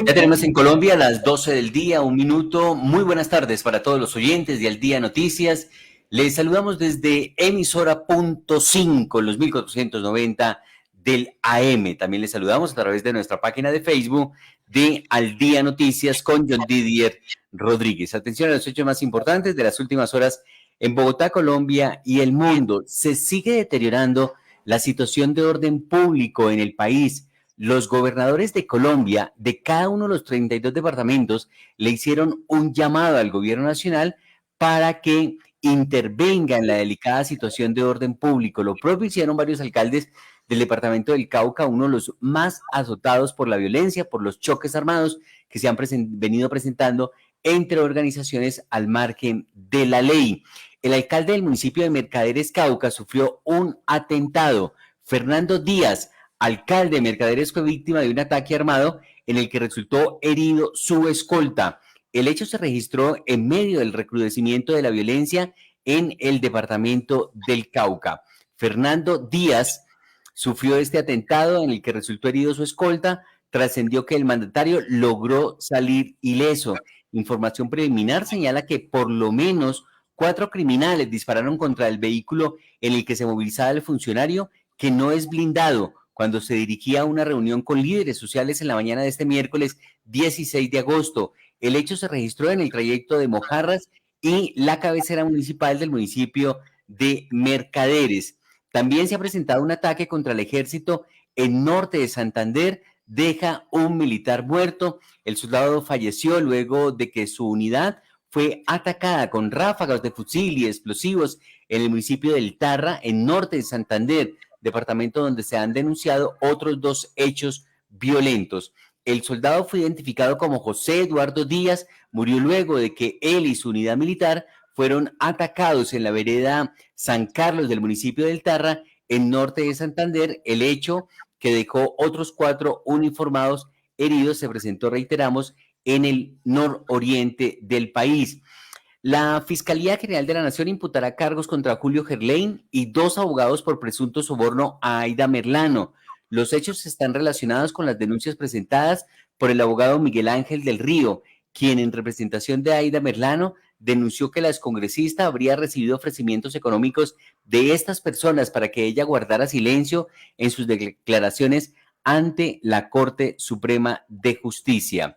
Ya tenemos en Colombia las 12 del día, un minuto. Muy buenas tardes para todos los oyentes de Al Día Noticias. Les saludamos desde emisora punto 5, los 1490 del AM. También les saludamos a través de nuestra página de Facebook de Al Día Noticias con John Didier Rodríguez. Atención a los hechos más importantes de las últimas horas en Bogotá, Colombia y el mundo. Se sigue deteriorando la situación de orden público en el país. Los gobernadores de Colombia, de cada uno de los 32 departamentos, le hicieron un llamado al gobierno nacional para que intervenga en la delicada situación de orden público. Lo propio hicieron varios alcaldes del departamento del Cauca, uno de los más azotados por la violencia, por los choques armados que se han venido presentando entre organizaciones al margen de la ley. El alcalde del municipio de Mercaderes, Cauca, sufrió un atentado. Fernando Díaz, alcalde de Mercaderes, fue víctima de un ataque armado en el que resultó herido su escolta. El hecho se registró en medio del recrudecimiento de la violencia en el departamento del Cauca. Fernando Díaz sufrió este atentado en el que resultó herido su escolta. Trascendió que el mandatario logró salir ileso. Información preliminar señala que por lo menos 4 criminales dispararon contra el vehículo en el que se movilizaba el funcionario, que no es blindado, cuando se dirigía a una reunión con líderes sociales en la mañana de este miércoles 16 de agosto. El hecho se registró en el trayecto de Mojarras y la cabecera municipal del municipio de Mercaderes. También se ha presentado un ataque contra el ejército en norte de Santander, deja un militar muerto. El soldado falleció luego de que su unidad fue atacada con ráfagas de fusil y explosivos en el municipio del Tarra, en norte de Santander, departamento donde se han denunciado otros 2 hechos violentos. El soldado fue identificado como José Eduardo Díaz, murió luego de que él y su unidad militar fueron atacados en la vereda San Carlos del municipio del Tarra, en norte de Santander. El hecho, que dejó otros 4 uniformados heridos, se presentó, reiteramos, en el nororiente del país. La Fiscalía General de la Nación imputará cargos contra Julio Gerlain y 2 abogados por presunto soborno a Aida Merlano. Los hechos están relacionados con las denuncias presentadas por el abogado Miguel Ángel del Río, quien en representación de Aida Merlano denunció que la excongresista habría recibido ofrecimientos económicos de estas personas para que ella guardara silencio en sus declaraciones ante la Corte Suprema de Justicia.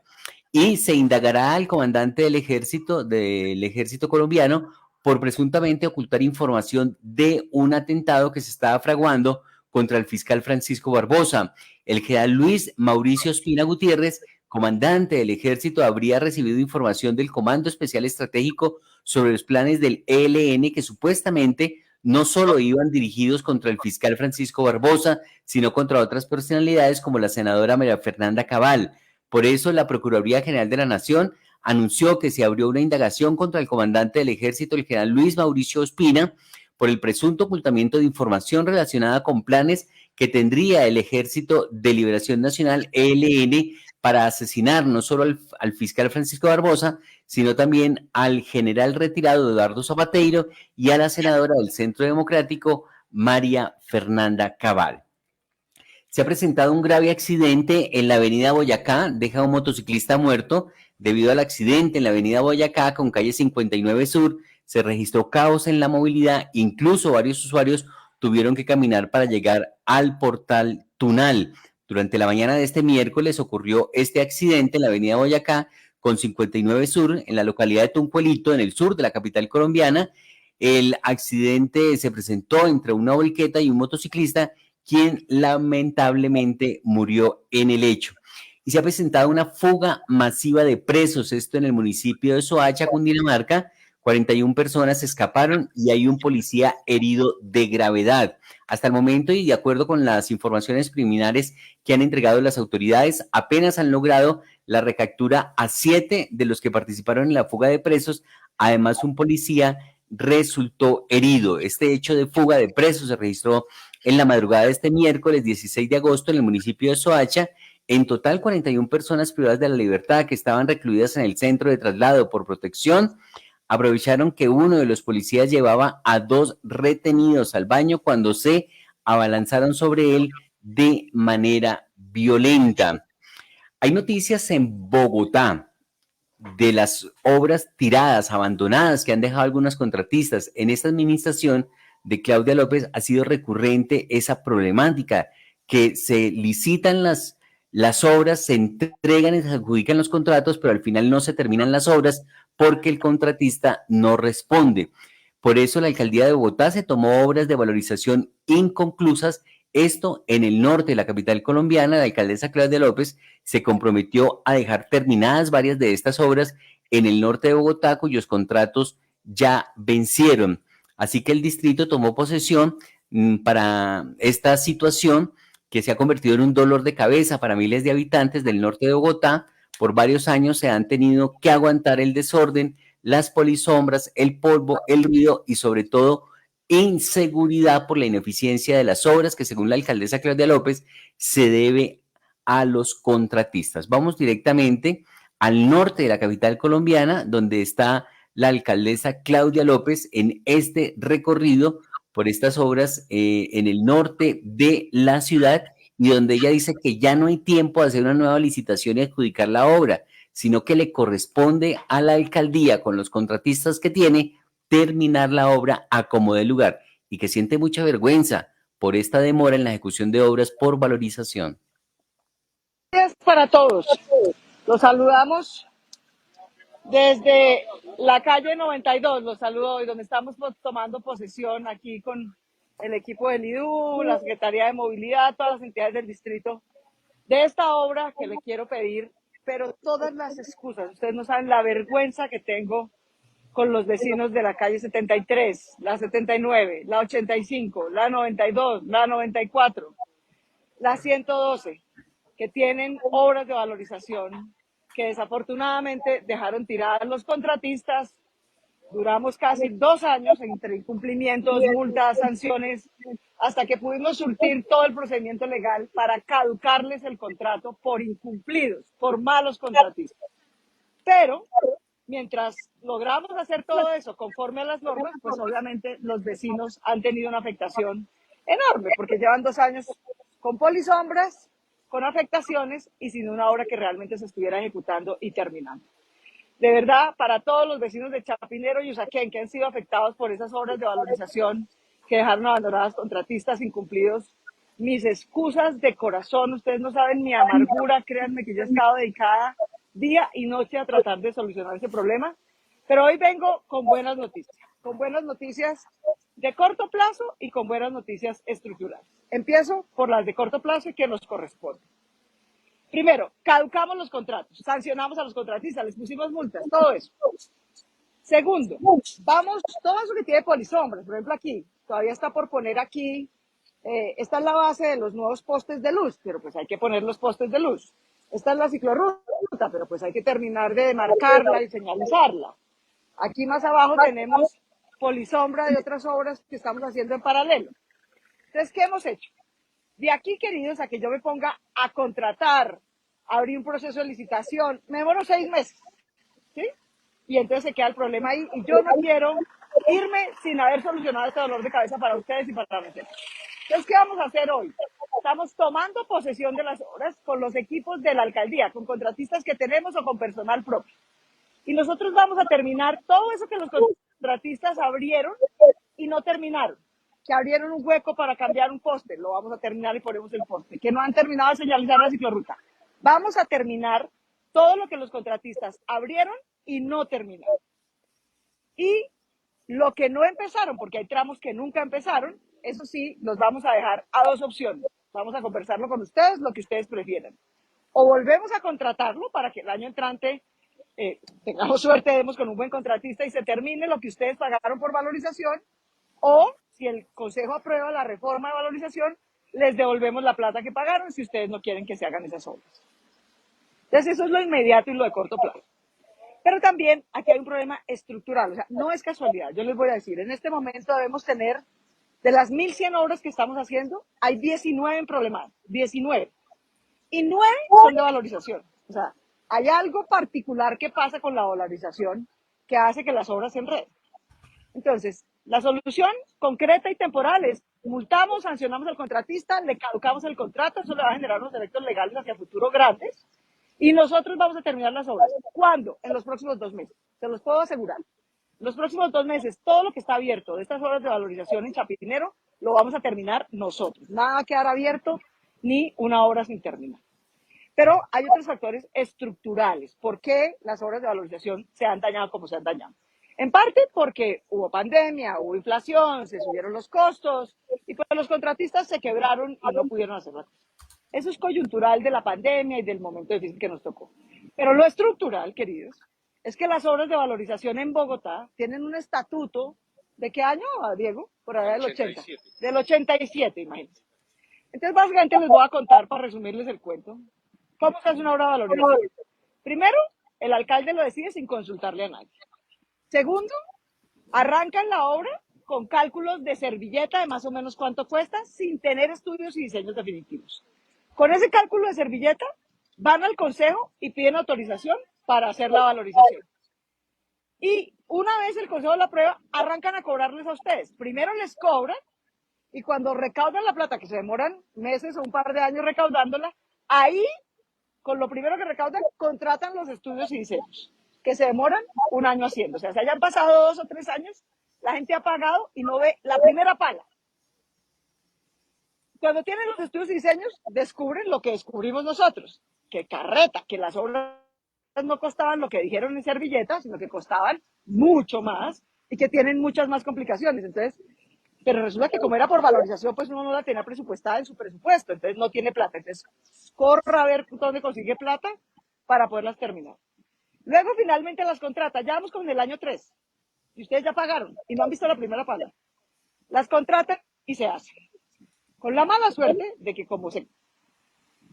Y se indagará al comandante del ejército colombiano por presuntamente ocultar información de un atentado que se estaba fraguando contra el fiscal Francisco Barbosa. El general Luis Mauricio Ospina Gutiérrez, comandante del ejército, habría recibido información del Comando Especial Estratégico sobre los planes del ELN que supuestamente no solo iban dirigidos contra el fiscal Francisco Barbosa, sino contra otras personalidades como la senadora María Fernanda Cabal. Por eso, la Procuraduría General de la Nación anunció que se abrió una indagación contra el comandante del ejército, el general Luis Mauricio Ospina, por el presunto ocultamiento de información relacionada con planes que tendría el Ejército de Liberación Nacional, ELN, para asesinar no solo al fiscal Francisco Barbosa, sino también al general retirado Eduardo Zapateiro y a la senadora del Centro Democrático, María Fernanda Cabal. Se ha presentado un grave accidente en la avenida Boyacá, deja a un motociclista muerto. Debido al accidente en la avenida Boyacá con calle 59 Sur, se registró caos en la movilidad, incluso varios usuarios tuvieron que caminar para llegar al portal Tunal. Durante la mañana de este miércoles ocurrió este accidente en la avenida Boyacá con 59 Sur, en la localidad de Tuncuelito, en el sur de la capital colombiana. El accidente se presentó entre una volqueta y un motociclista, quien lamentablemente murió en el hecho. Y se ha presentado una fuga masiva de presos, esto en el municipio de Soacha, Cundinamarca. 41 personas escaparon y hay un policía herido de gravedad. Hasta el momento, y de acuerdo con las informaciones preliminares que han entregado las autoridades, apenas han logrado la recaptura a 7 de los que participaron en la fuga de presos. Además, un policía resultó herido. Este hecho de fuga de presos se registró en la madrugada de este miércoles 16 de agosto en el municipio de Soacha. En total, 41 personas privadas de la libertad que estaban recluidas en el centro de traslado por protección aprovecharon que uno de los policías llevaba a dos retenidos al baño cuando se abalanzaron sobre él de manera violenta. Hay noticias en Bogotá de las obras tiradas, abandonadas que han dejado algunas contratistas. En esta administración de Claudia López ha sido recurrente esa problemática, que se licitan las obras, se entregan y se adjudican los contratos, pero al final no se terminan las obras porque el contratista no responde. Por eso la alcaldía de Bogotá se tomó obras de valorización inconclusas. Esto en el norte de la capital colombiana. La alcaldesa Claudia López se comprometió a dejar terminadas varias de estas obras en el norte de Bogotá, cuyos contratos ya vencieron. Así que el distrito tomó posesión para esta situación que se ha convertido en un dolor de cabeza para miles de habitantes del norte de Bogotá. Por varios años se han tenido que aguantar el desorden, las polisombras, el polvo, el ruido y sobre todo inseguridad por la ineficiencia de las obras que, según la alcaldesa Claudia López, se debe a los contratistas. Vamos directamente al norte de la capital colombiana, donde está la alcaldesa Claudia López en este recorrido por estas obras en el norte de la ciudad, y donde ella dice que ya no hay tiempo de hacer una nueva licitación y adjudicar la obra, sino que le corresponde a la alcaldía, con los contratistas que tiene, terminar la obra a como dé lugar, y que siente mucha vergüenza por esta demora en la ejecución de obras por valorización. Gracias para todos. Los saludamos desde la calle 92. Los saludo hoy, donde estamos tomando posesión aquí con el equipo del IDU, la Secretaría de Movilidad, todas las entidades del distrito, de esta obra que le quiero pedir, pero todas las excusas. Ustedes no saben la vergüenza que tengo con los vecinos de la calle 73, la 79, la 85, la 92, la 94, la 112, que tienen obras de valorización que desafortunadamente dejaron tiradas los contratistas. Duramos casi 2 años entre incumplimientos, multas, sanciones, hasta que pudimos surtir todo el procedimiento legal para caducarles el contrato por incumplidos, por malos contratistas. Pero mientras logramos hacer todo eso conforme a las normas, pues obviamente los vecinos han tenido una afectación enorme, porque llevan 2 años con polisombras, con afectaciones y sin una obra que realmente se estuviera ejecutando y terminando. De verdad, para todos los vecinos de Chapinero y Usaquén que han sido afectados por esas obras de valorización que dejaron abandonadas contratistas incumplidos, mis excusas de corazón. Ustedes no saben mi amargura, créanme que yo he estado dedicada día y noche a tratar de solucionar ese problema, pero hoy vengo con buenas noticias de corto plazo y con buenas noticias estructurales. Empiezo por las de corto plazo y que nos corresponde. Primero, caducamos los contratos, sancionamos a los contratistas, les pusimos multas, todo eso. Segundo, todo eso que tiene polisombras, por ejemplo aquí, todavía está por poner aquí, esta es la base de los nuevos postes de luz, pero pues hay que poner los postes de luz. Esta es la ciclorruta, pero pues hay que terminar de marcarla y señalizarla. Aquí más abajo tenemos polisombra de otras obras que estamos haciendo en paralelo. Entonces, ¿qué hemos hecho? De aquí, queridos, a que yo me ponga a contratar, a abrir un proceso de licitación, me demoro 6 meses, ¿sí? Y entonces se queda el problema ahí, y yo no quiero irme sin haber solucionado este dolor de cabeza para ustedes y para nosotros. Entonces, ¿qué vamos a hacer hoy? Estamos tomando posesión de las obras con los equipos de la alcaldía, con contratistas que tenemos o con personal propio. Y nosotros vamos a terminar todo eso que los contratistas abrieron y no terminaron. Que abrieron un hueco para cambiar un poste, lo vamos a terminar y ponemos el poste. Que no han terminado de señalizar la ciclorruta. Vamos a terminar todo lo que los contratistas abrieron y no terminaron. Y lo que no empezaron, porque hay tramos que nunca empezaron, eso sí, los vamos a dejar a 2 opciones. Vamos a conversarlo con ustedes, lo que ustedes prefieran. O volvemos a contratarlo para que el año entrante tengamos suerte, demos con un buen contratista y se termine lo que ustedes pagaron por valorización, o si el Consejo aprueba la reforma de valorización, les devolvemos la plata que pagaron si ustedes no quieren que se hagan esas obras. Entonces eso es lo inmediato y lo de corto plazo. Pero también aquí hay un problema estructural, o sea, no es casualidad. Yo les voy a decir, en este momento debemos tener, de las 1.100 obras que estamos haciendo, hay 19 en problemas, 19. Y 9 son de valorización. O sea, hay algo particular que pasa con la valorización, que hace que las obras se enreden. Entonces, la solución concreta y temporal es multamos, sancionamos al contratista, le caducamos el contrato, eso le va a generar unos efectos legales hacia futuro grandes y nosotros vamos a terminar las obras. ¿Cuándo? En los próximos 2 meses, se los puedo asegurar. En los próximos 2 meses, todo lo que está abierto de estas obras de valorización en Chapinero lo vamos a terminar nosotros. Nada va a quedar abierto ni una obra sin terminar. Pero hay otros factores estructurales. ¿Por qué las obras de valorización se han dañado como se han dañado? En parte porque hubo pandemia, hubo inflación, se subieron los costos y pues los contratistas se quebraron y no pudieron hacer la cosa. Eso es coyuntural de la pandemia y del momento difícil que nos tocó. Pero lo estructural, queridos, es que las obras de valorización en Bogotá tienen un estatuto. ¿De qué año, Diego? Por allá del 80. Del 87, imagínense. Entonces, básicamente les voy a contar, para resumirles el cuento, cómo se hace una obra de valorización. Primero, el alcalde lo decide sin consultarle a nadie. Segundo, arrancan la obra con cálculos de servilleta de más o menos cuánto cuesta, sin tener estudios y diseños definitivos. Con ese cálculo de servilleta, van al consejo y piden autorización para hacer la valorización. Y una vez el consejo la aprueba, arrancan a cobrarles a ustedes. Primero les cobran y cuando recaudan la plata, que se demoran meses o un par de años recaudándola, ahí, con lo primero que recaudan, contratan los estudios y diseños, que se demoran un año haciendo. O sea, se hayan pasado 2 o 3 años, la gente ha pagado y no ve la primera pala. Cuando tienen los estudios y diseños, descubren lo que descubrimos nosotros, que carreta, que las obras no costaban lo que dijeron en servilleta, sino que costaban mucho más y que tienen muchas más complicaciones. Entonces, pero resulta que como era por valorización, pues uno no la tenía presupuestada en su presupuesto, entonces no tiene plata. Entonces, corra a ver dónde consigue plata para poderlas terminar. Luego, finalmente, las contrata. Ya vamos con el año 3. Y ustedes ya pagaron y no han visto la primera paga. Las contratan y se hacen. Con la mala suerte de que como se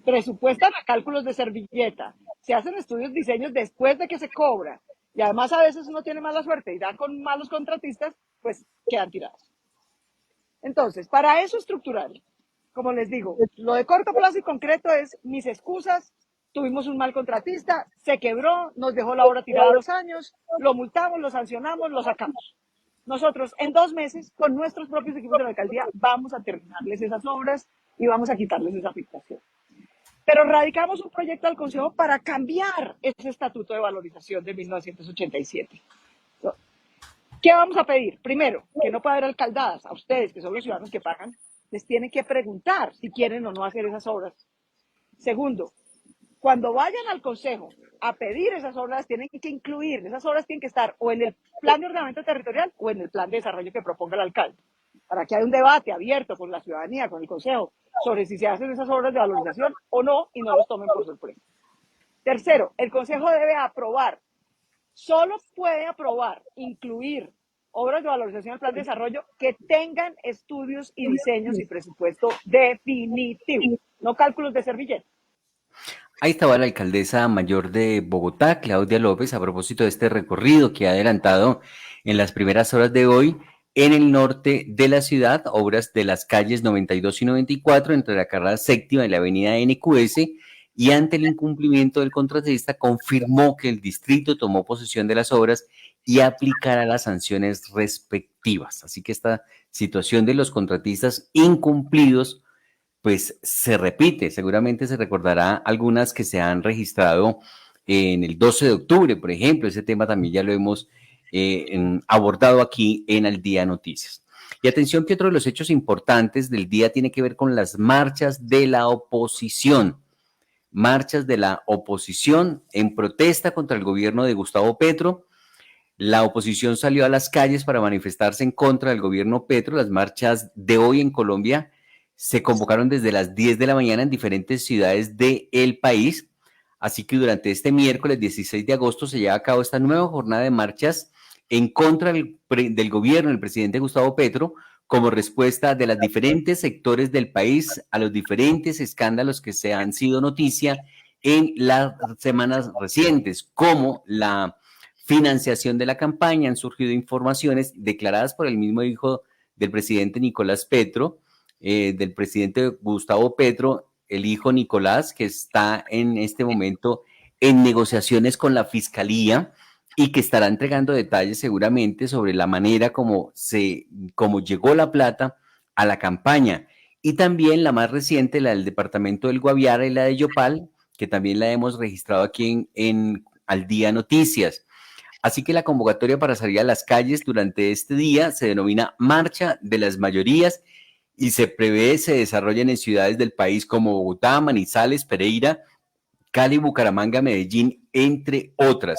presupuestan a cálculos de servilleta, se hacen estudios, diseños después de que se cobra, y además a veces uno tiene mala suerte y da con malos contratistas, pues quedan tiradas. Entonces, para eso estructural, como les digo, lo de corto plazo y concreto es mis excusas, tuvimos un mal contratista, se quebró, nos dejó la obra tirada 2 años, lo multamos, lo sancionamos, lo sacamos. Nosotros en 2 meses, con nuestros propios equipos de la alcaldía, vamos a terminarles esas obras y vamos a quitarles esa afectación. Pero radicamos un proyecto al Consejo para cambiar ese estatuto de valorización de 1987. ¿Qué vamos a pedir? Primero, que no pueda haber alcaldadas. A ustedes, que son los ciudadanos que pagan, les tienen que preguntar si quieren o no hacer esas obras. Segundo, cuando vayan al Consejo a pedir esas obras, tienen que incluir, esas obras tienen que estar o en el plan de ordenamiento territorial o en el plan de desarrollo que proponga el alcalde, para que haya un debate abierto con la ciudadanía, con el Consejo, sobre si se hacen esas obras de valorización o no y no los tomen por sorpresa. Tercero, el Consejo debe aprobar, solo puede aprobar, incluir obras de valorización al plan de desarrollo que tengan estudios y diseños y presupuesto definitivo, no cálculos de servilleta. Ahí estaba la alcaldesa mayor de Bogotá, Claudia López, a propósito de este recorrido que ha adelantado en las primeras horas de hoy en el norte de la ciudad, obras de las calles 92 y 94 entre la carrera séptima y la avenida NQS, y ante el incumplimiento del contratista confirmó que el distrito tomó posesión de las obras y aplicará las sanciones respectivas. Así que esta situación de los contratistas incumplidos pues se repite. Seguramente se recordará algunas que se han registrado en el 12 de octubre, por ejemplo. Ese tema también ya lo hemos abordado aquí en Al Día Noticias. Y atención que otro de los hechos importantes del día tiene que ver con las marchas de la oposición. Marchas de la oposición en protesta contra el gobierno de Gustavo Petro. La oposición salió a las calles para manifestarse en contra del gobierno Petro. Las marchas de hoy en Colombia se convocaron desde las 10 de la mañana en diferentes ciudades del país. Así que durante este miércoles 16 de agosto se lleva a cabo esta nueva jornada de marchas en contra del gobierno del presidente Gustavo Petro como respuesta de los diferentes sectores del país a los diferentes escándalos que se han sido noticia en las semanas recientes, como la financiación de la campaña. Han surgido informaciones declaradas por el mismo hijo del presidente Nicolás Petro, del presidente Gustavo Petro, el hijo Nicolás, que está en este momento en negociaciones con la fiscalía y que estará entregando detalles seguramente sobre la manera como llegó la plata a la campaña. Y también la más reciente, la del departamento del Guaviare y la de Yopal, que también la hemos registrado aquí en Al Día Noticias. Así que la convocatoria para salir a las calles durante este día se denomina Marcha de las Mayorías y se prevé se desarrollen en ciudades del país como Bogotá, Manizales, Pereira, Cali, Bucaramanga, Medellín, entre otras.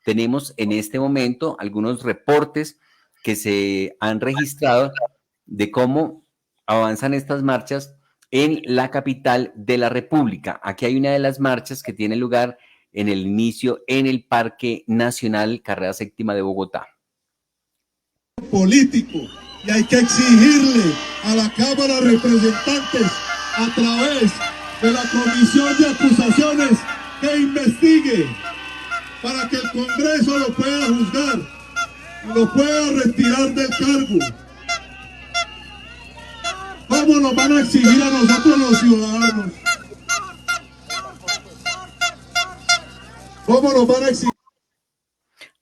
Tenemos en este momento algunos reportes que se han registrado de cómo avanzan estas marchas en la capital de la República. Aquí hay una de las marchas que tiene lugar en el inicio en el Parque Nacional Carrera Séptima de Bogotá. Político, y hay que exigirle a la Cámara de Representantes a través de la Comisión de Acusaciones que investigue para que el Congreso lo pueda juzgar y lo pueda retirar del cargo. ¿Cómo nos van a exigir a nosotros los ciudadanos? ¿Cómo nos van a exigir?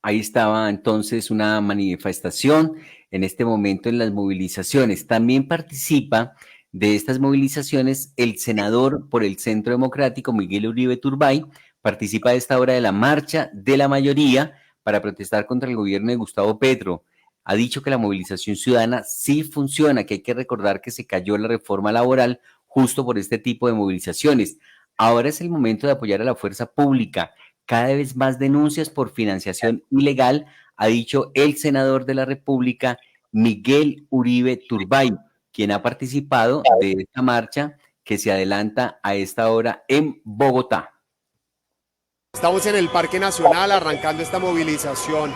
Ahí estaba entonces una manifestación en este momento en las movilizaciones. También participa de estas movilizaciones el senador por el Centro Democrático, Miguel Uribe Turbay, participa a esta hora de la marcha de la mayoría para protestar contra el gobierno de Gustavo Petro. Ha dicho que la movilización ciudadana sí funciona, que hay que recordar que se cayó la reforma laboral justo por este tipo de movilizaciones. Ahora es el momento de apoyar a la fuerza pública. Cada vez más denuncias por financiación ilegal, ha dicho el senador de la República, Miguel Uribe Turbay, quien ha participado de esta marcha que se adelanta a esta hora en Bogotá. Estamos en el Parque Nacional arrancando esta movilización.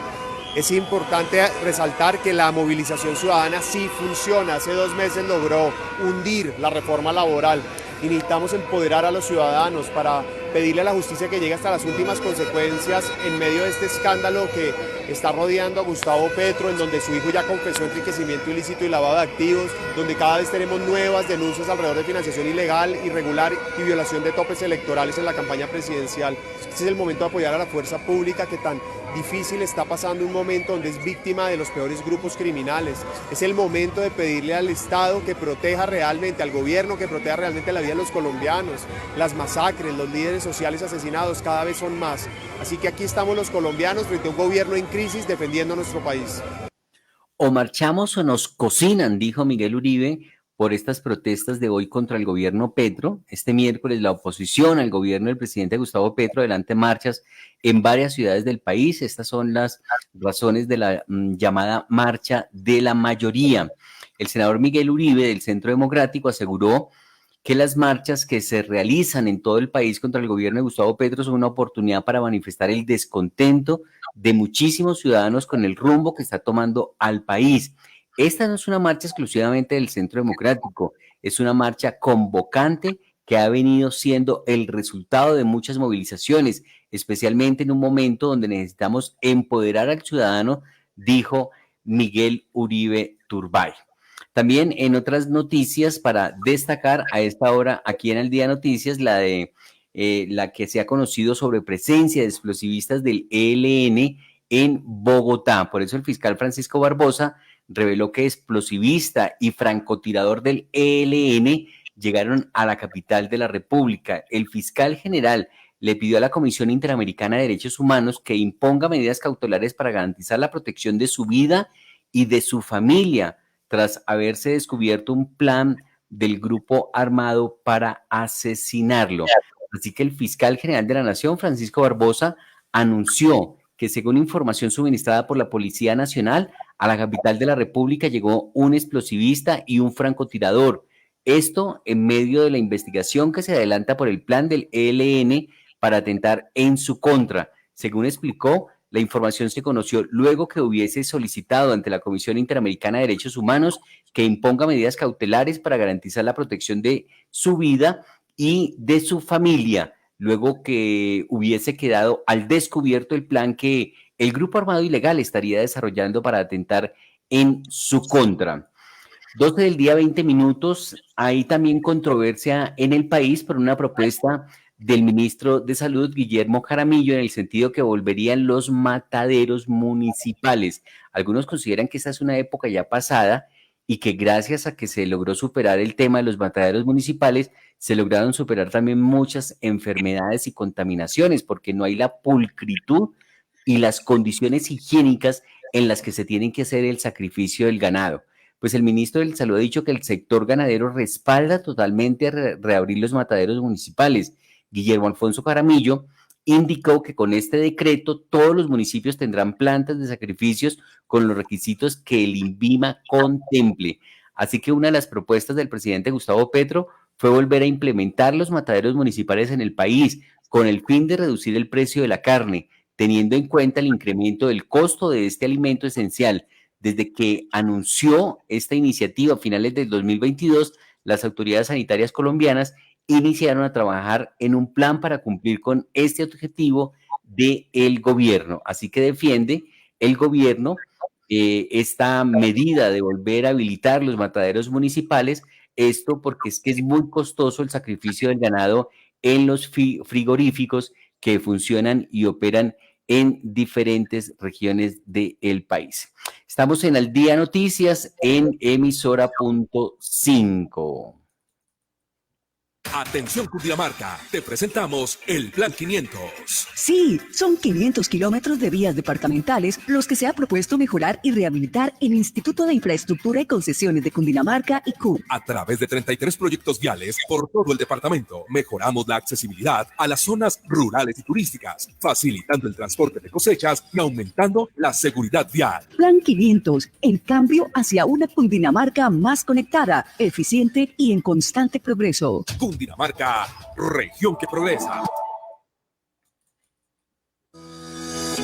Es importante resaltar que la movilización ciudadana sí funciona. Hace 2 meses logró hundir la reforma laboral y necesitamos empoderar a los ciudadanos para pedirle a la justicia que llegue hasta las últimas consecuencias en medio de este escándalo que está rodeando a Gustavo Petro, en donde su hijo ya confesó enriquecimiento ilícito y lavado de activos, donde cada vez tenemos nuevas denuncias alrededor de financiación ilegal, irregular y violación de topes electorales en la campaña presidencial. Este es el momento de apoyar a la fuerza pública que tan difícil está pasando un momento donde es víctima de los peores grupos criminales. Es el momento de pedirle al Estado que proteja realmente, al gobierno que proteja realmente la vida de los colombianos. Las masacres, los líderes sociales asesinados cada vez son más. Así que aquí estamos los colombianos frente a un gobierno en crisis defendiendo nuestro país. O marchamos o nos cocinan, dijo Miguel Uribe, por estas protestas de hoy contra el gobierno Petro. Este miércoles la oposición al gobierno del presidente Gustavo Petro adelante marchas en varias ciudades del país. Estas son las razones de la llamada marcha de la mayoría. El senador Miguel Uribe del Centro Democrático aseguró que las marchas que se realizan en todo el país contra el gobierno de Gustavo Petro son una oportunidad para manifestar el descontento de muchísimos ciudadanos con el rumbo que está tomando al país. Esta no es una marcha exclusivamente del Centro Democrático, es una marcha convocante que ha venido siendo el resultado de muchas movilizaciones, especialmente en un momento donde necesitamos empoderar al ciudadano, dijo Miguel Uribe Turbay. También en otras noticias para destacar a esta hora aquí en El Día Noticias, la que se ha conocido sobre presencia de explosivistas del ELN en Bogotá. Por eso el fiscal Francisco Barbosa reveló que explosivista y francotirador del ELN llegaron a la capital de la República. El fiscal general le pidió a la Comisión Interamericana de Derechos Humanos que imponga medidas cautelares para garantizar la protección de su vida y de su familia, tras haberse descubierto un plan del grupo armado para asesinarlo. Así que el fiscal general de la Nación, Francisco Barbosa, anunció que según información suministrada por la Policía Nacional, a la capital de la República llegó un explosivista y un francotirador. Esto en medio de la investigación que se adelanta por el plan del ELN para atentar en su contra. Según explicó, la información se conoció luego que hubiese solicitado ante la Comisión Interamericana de Derechos Humanos que imponga medidas cautelares para garantizar la protección de su vida y de su familia, luego que hubiese quedado al descubierto el plan que el grupo armado ilegal estaría desarrollando para atentar en su contra. 12 del día, 20 minutos. Hay también controversia en el país por una propuesta del ministro de Salud, Guillermo Jaramillo, en el sentido que volverían los mataderos municipales. Algunos consideran que esta es una época ya pasada y que gracias a que se logró superar el tema de los mataderos municipales, se lograron superar también muchas enfermedades y contaminaciones, porque no hay la pulcritud y las condiciones higiénicas en las que se tienen que hacer el sacrificio del ganado. Pues el ministro de Salud ha dicho que el sector ganadero respalda totalmente a reabrir los mataderos municipales. Guillermo Alfonso Jaramillo indicó que con este decreto todos los municipios tendrán plantas de sacrificios con los requisitos que el INVIMA contemple. Así que una de las propuestas del presidente Gustavo Petro fue volver a implementar los mataderos municipales en el país con el fin de reducir el precio de la carne, teniendo en cuenta el incremento del costo de este alimento esencial. Desde que anunció esta iniciativa a finales del 2022, las autoridades sanitarias colombianas iniciaron a trabajar en un plan para cumplir con este objetivo del gobierno. Así que defiende el gobierno esta medida de volver a habilitar los mataderos municipales, esto porque es que es muy costoso el sacrificio del ganado en los frigoríficos que funcionan y operan en diferentes regiones del país. Estamos en Al Día Noticias en emisora.5. Atención Cundinamarca, te presentamos el Plan 500. Sí, son 500 kilómetros de vías departamentales los que se ha propuesto mejorar y rehabilitar el Instituto de Infraestructura y Concesiones de Cundinamarca, ICU. A través de 33 proyectos viales por todo el departamento, mejoramos la accesibilidad a las zonas rurales y turísticas, facilitando el transporte de cosechas y aumentando la seguridad vial. Plan 500, el cambio hacia una Cundinamarca más conectada, eficiente y en constante progreso. Cundinamarca, región que progresa.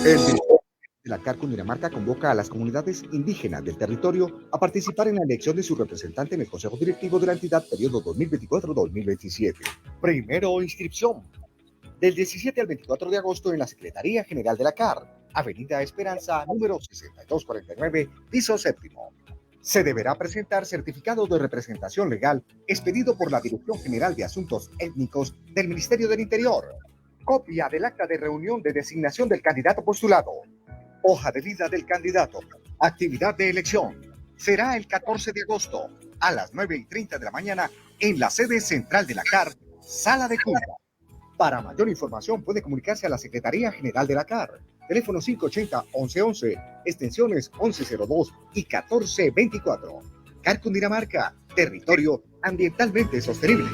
El Ministerio de la CAR Cundinamarca convoca a las comunidades indígenas del territorio a participar en la elección de su representante en el Consejo Directivo de la entidad periodo 2024-2027. Primero, inscripción. Del 17 al 24 de agosto en la Secretaría General de la CAR, Avenida Esperanza, número 6249, piso séptimo. Se deberá presentar certificado de representación legal expedido por la Dirección General de Asuntos Étnicos del Ministerio del Interior, copia del acta de reunión de designación del candidato postulado, hoja de vida del candidato. Actividad de elección será el 14 de agosto a las 9:30 de la mañana en la sede central de la CAR, Sala de Junta. Para mayor información puede comunicarse a la Secretaría General de la CAR. Teléfono 580-1111, extensiones 1102 y 1424. CAR Cundinamarca, territorio ambientalmente sostenible.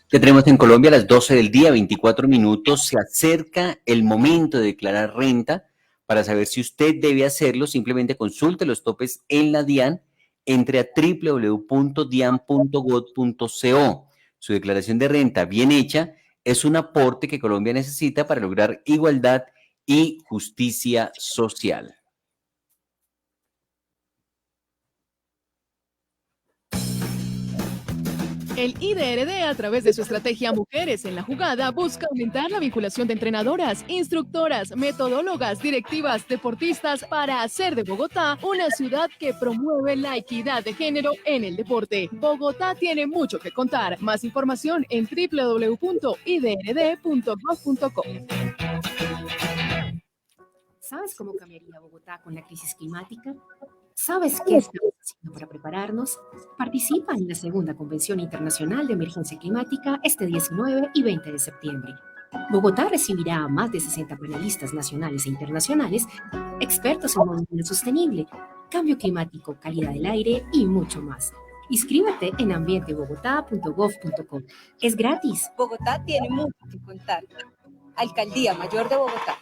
Ya tenemos en Colombia a las 12 del día, 24 minutos. Se acerca el momento de declarar renta. Para saber si usted debe hacerlo, simplemente consulte los topes en la DIAN. Entre a www.dian.gov.co. Su declaración de renta bien hecha es un aporte que Colombia necesita para lograr igualdad y justicia social. El IDRD, a través de su estrategia Mujeres en la Jugada, busca aumentar la vinculación de entrenadoras, instructoras, metodólogas, directivas, deportistas para hacer de Bogotá una ciudad que promueve la equidad de género en el deporte. Bogotá tiene mucho que contar. Más información en www.idrd.gov.co. ¿Sabes cómo cambiaría Bogotá con la crisis climática? ¿Sabes qué estamos haciendo para prepararnos? Participa en la segunda Convención Internacional de Emergencia Climática este 19 y 20 de septiembre. Bogotá recibirá a más de 60 panelistas nacionales e internacionales, expertos en movilidad sostenible, cambio climático, calidad del aire y mucho más. Inscríbete en ambientebogotá.gov.co. Es gratis. Bogotá tiene mucho que contar. Alcaldía Mayor de Bogotá.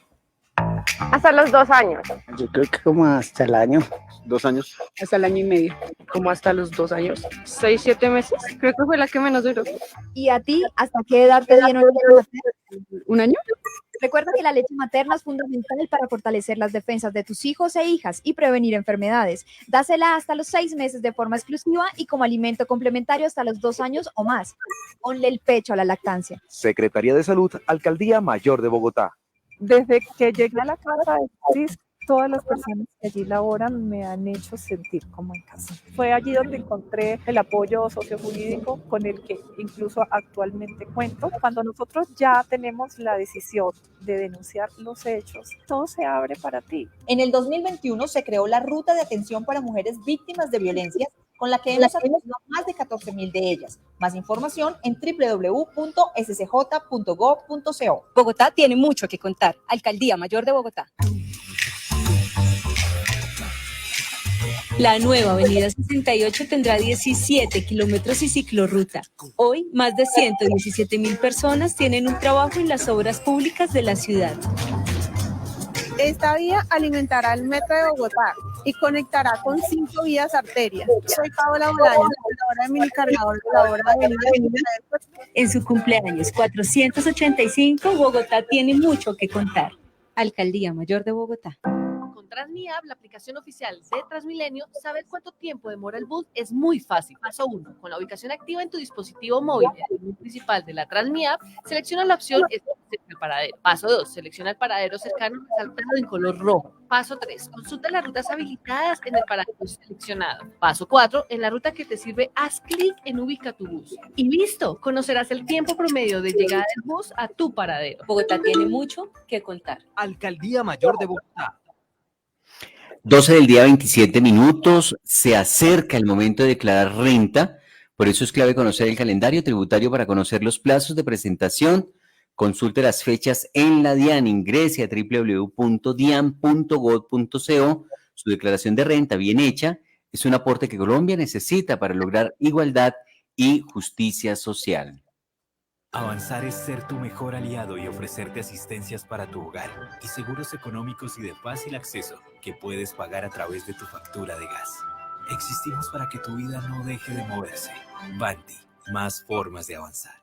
Hasta los 2 años. Yo creo que como hasta el año. 2 años. Hasta el año y medio. Como hasta los 2 años. 6, 7 meses. Creo que fue la que menos duró. ¿Y a ti hasta qué edad te dieron leche materna? ¿1 año? Recuerda que la leche materna es fundamental para fortalecer las defensas de tus hijos e hijas y prevenir enfermedades. Dásela hasta los 6 meses de forma exclusiva y como alimento complementario hasta los 2 años o más. Ponle el pecho a la lactancia. Secretaría de Salud, Alcaldía Mayor de Bogotá. Desde que llegué a la casa de crisis, todas las personas que allí laboran me han hecho sentir como en casa. Fue allí donde encontré el apoyo sociojurídico con el que incluso actualmente cuento. Cuando nosotros ya tenemos la decisión de denunciar los hechos, todo se abre para ti. En el 2021 se creó la Ruta de Atención para Mujeres Víctimas de Violencia, con la que hemos atendido a más de 14.000 de ellas. Más información en www.scj.gov.co. Bogotá tiene mucho que contar. Alcaldía Mayor de Bogotá. La nueva Avenida 68 tendrá 17 kilómetros y ciclorruta. Hoy, más de 117.000 personas tienen un trabajo en las obras públicas de la ciudad. Esta vía alimentará el metro de Bogotá y conectará con 5 vías arterias. Soy Paola Bolaños, fundadora de Minicargador de la obra de Avenida. En su cumpleaños 485, Bogotá tiene mucho que contar. Alcaldía Mayor de Bogotá. Con TransmiApp, la aplicación oficial de Transmilenio, saber cuánto tiempo demora el bus es muy fácil. Paso 1. Con la ubicación activa en tu dispositivo móvil, en el menú principal de la TransmiApp, selecciona la opción el paradero. Paso 2. Selecciona el paradero cercano resaltado en color rojo. Paso 3. Consulta las rutas habilitadas en el paradero seleccionado. Paso 4. En la ruta que te sirve, haz clic en Ubica tu bus. Y listo, conocerás el tiempo promedio de llegada del bus a tu paradero. Bogotá tiene mucho que contar. Alcaldía Mayor de Bogotá. 12 del día, 27 minutos. Se acerca el momento de declarar renta. Por eso es clave conocer el calendario tributario para conocer los plazos de presentación. Consulte las fechas en la DIAN. Ingrese a www.dian.gov.co. Su declaración de renta bien hecha es un aporte que Colombia necesita para lograr igualdad y justicia social. Avanzar es ser tu mejor aliado y ofrecerte asistencias para tu hogar y seguros económicos y de fácil acceso que puedes pagar a través de tu factura de gas. Existimos para que tu vida no deje de moverse. Vanti, más formas de avanzar.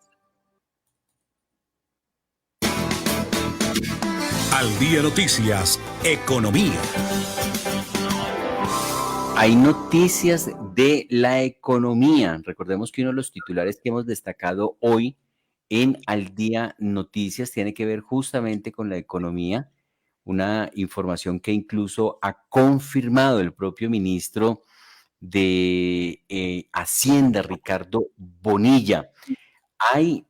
Al Día Noticias, Economía. Hay noticias de la economía. Recordemos que uno de los titulares que hemos destacado hoy en Al Día Noticias tiene que ver justamente con la economía, una información que incluso ha confirmado el propio ministro de Hacienda, Ricardo Bonilla. Hay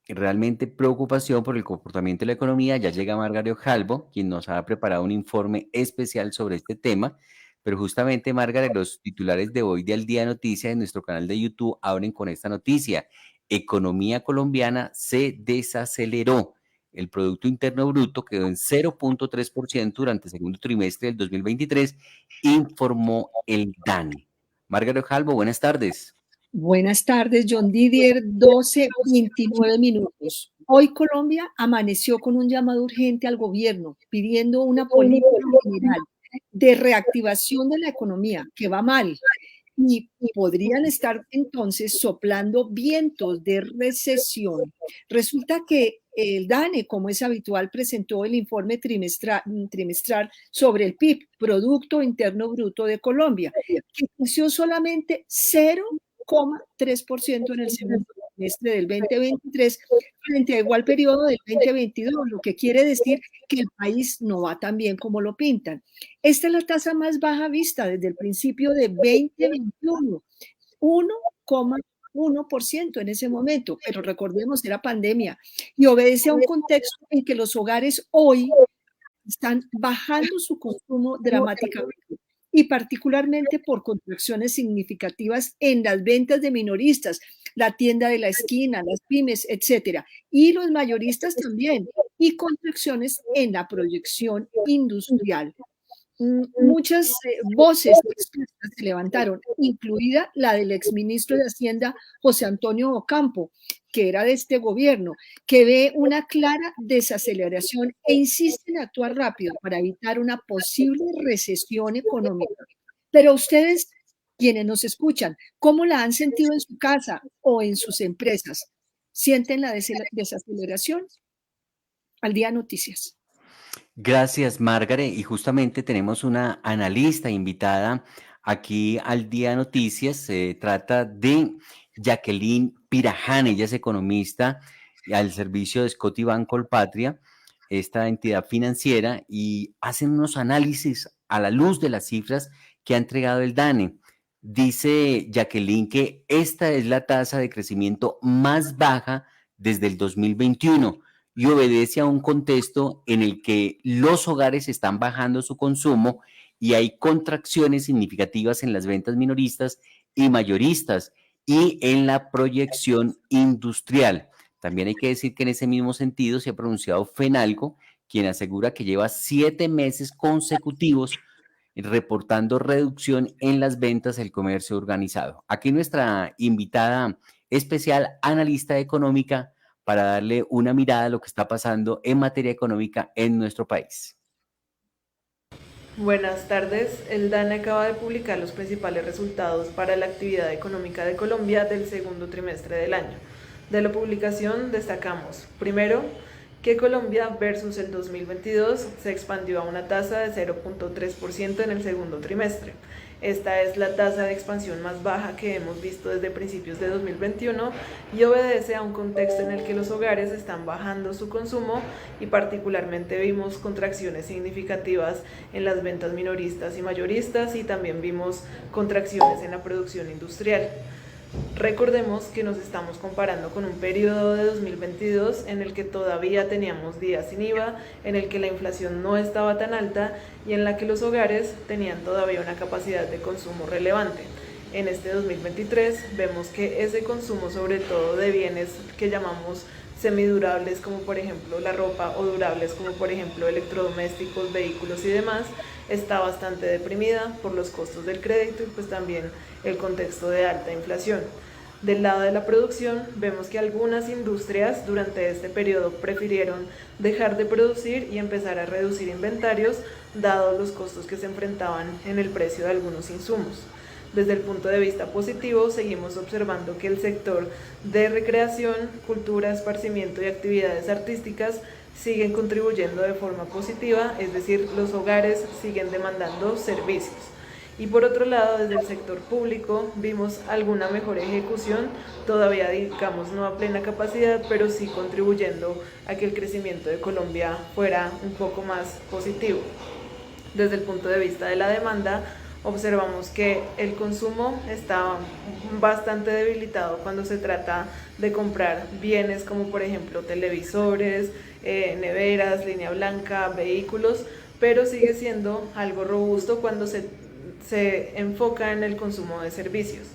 realmente preocupación por el comportamiento de la economía. Ya llega Margaret Ojalvo, quien nos ha preparado un informe especial sobre este tema, pero justamente, Margaret, los titulares de hoy de Al Día Noticias en nuestro canal de YouTube abren con esta noticia. Economía colombiana se desaceleró. El Producto Interno Bruto quedó en 0.3% durante el segundo trimestre del 2023, informó el DANE. Margaret Ojalvo, buenas tardes. Buenas tardes, John Didier, 12:29 minutos. Hoy Colombia amaneció con un llamado urgente al gobierno pidiendo una política general de reactivación de la economía, que va mal, y podrían estar entonces soplando vientos de recesión. Resulta que el DANE, como es habitual, presentó el informe trimestral sobre el PIB, Producto Interno Bruto de Colombia, que creció solamente 0,3% en el segundo trimestre del 2023 frente a igual periodo del 2022, lo que quiere decir que el país no va tan bien como lo pintan. Esta es la tasa más baja vista desde el principio de 2021, 1,1% en ese momento, pero recordemos, era pandemia y obedece a un contexto en que los hogares hoy están bajando su consumo dramáticamente, y particularmente por contracciones significativas en las ventas de minoristas, la tienda de la esquina, las pymes, etcétera, y los mayoristas también, y contracciones en la proyección industrial. Muchas voces se levantaron, incluida la del exministro de Hacienda, José Antonio Ocampo, que era de este gobierno, que ve una clara desaceleración e insiste en actuar rápido para evitar una posible recesión económica. Pero ustedes, quienes nos escuchan, ¿cómo la han sentido en su casa o en sus empresas? ¿Sienten la desaceleración? Al Día Noticias. Gracias, Margaret. Y justamente tenemos una analista invitada aquí al Día Noticias. Se trata de Jacqueline Piraján. Ella es economista al servicio de Scotiabank Colpatria. esta entidad financiera, y hacen unos análisis a la luz de las cifras que ha entregado el DANE. Dice Jacqueline que esta es la tasa de crecimiento más baja desde el 2021 y obedece a un contexto en el que los hogares están bajando su consumo y hay contracciones significativas en las ventas minoristas y mayoristas y en la proyección industrial. También hay que decir que en ese mismo sentido se ha pronunciado Fenalco, quien asegura que lleva 7 meses consecutivos reportando reducción en las ventas del comercio organizado. Aquí nuestra invitada especial, analista económica, para darle una mirada a lo que está pasando en materia económica en nuestro país. Buenas tardes. El DANE acaba de publicar los principales resultados para la actividad económica de Colombia del segundo trimestre del año. De la publicación destacamos, primero, que Colombia versus el 2022 se expandió a una tasa de 0.3% en el segundo trimestre. Esta es la tasa de expansión más baja que hemos visto desde principios de 2021 y obedece a un contexto en el que los hogares están bajando su consumo y particularmente vimos contracciones significativas en las ventas minoristas y mayoristas y también vimos contracciones en la producción industrial. Recordemos que nos estamos comparando con un periodo de 2022 en el que todavía teníamos días sin IVA, en el que la inflación no estaba tan alta y en la que los hogares tenían todavía una capacidad de consumo relevante. En este 2023 vemos que ese consumo, sobre todo de bienes que llamamos semidurables, como por ejemplo la ropa, o durables, como por ejemplo electrodomésticos, vehículos y demás, está bastante deprimida por los costos del crédito y pues también el contexto de alta inflación. Del lado de la producción, vemos que algunas industrias durante este periodo prefirieron dejar de producir y empezar a reducir inventarios, dado los costos que se enfrentaban en el precio de algunos insumos. Desde el punto de vista positivo, seguimos observando que el sector de recreación, cultura, esparcimiento y actividades artísticas siguen contribuyendo de forma positiva, es decir, los hogares siguen demandando servicios. Y por otro lado, desde el sector público vimos alguna mejor ejecución, todavía digamos no a plena capacidad, pero sí contribuyendo a que el crecimiento de Colombia fuera un poco más positivo. Desde el punto de vista de la demanda, observamos que el consumo está bastante debilitado cuando se trata de comprar bienes como por ejemplo televisores, neveras, línea blanca, vehículos, pero sigue siendo algo robusto cuando se enfoca en el consumo de servicios.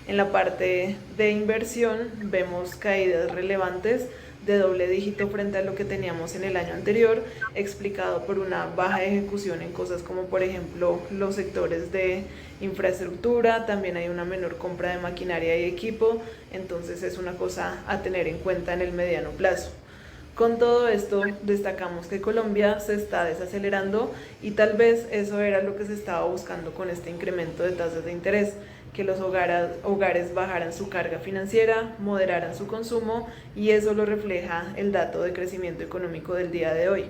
En la parte de inversión vemos caídas relevantes de doble dígito frente a lo que teníamos en el año anterior, explicado por una baja ejecución en cosas como por ejemplo los sectores de infraestructura, también hay una menor compra de maquinaria y equipo, entonces es una cosa a tener en cuenta en el mediano plazo. Con todo esto, destacamos que Colombia se está desacelerando y tal vez eso era lo que se estaba buscando con este incremento de tasas de interés, que los hogares bajaran su carga financiera, moderaran su consumo y eso lo refleja el dato de crecimiento económico del día de hoy.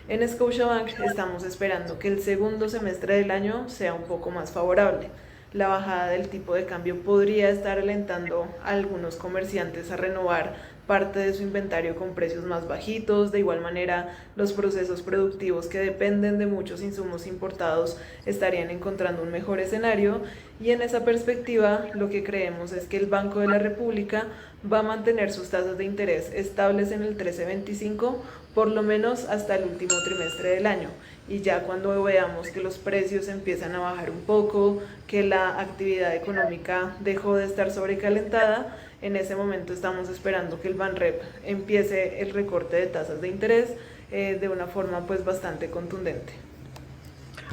En Scotiabank estamos esperando que el segundo semestre del año sea un poco más favorable. La bajada del tipo de cambio podría estar alentando a algunos comerciantes a renovar parte de su inventario con precios más bajitos. De igual manera, los procesos productivos que dependen de muchos insumos importados estarían encontrando un mejor escenario y en esa perspectiva lo que creemos es que el Banco de la República va a mantener sus tasas de interés estables en el 13.25 por lo menos hasta el último trimestre del año. Y ya cuando veamos que los precios empiezan a bajar un poco, que la actividad económica dejó de estar sobrecalentada, en ese momento estamos esperando que el Banrep empiece el recorte de tasas de interés de una forma pues bastante contundente.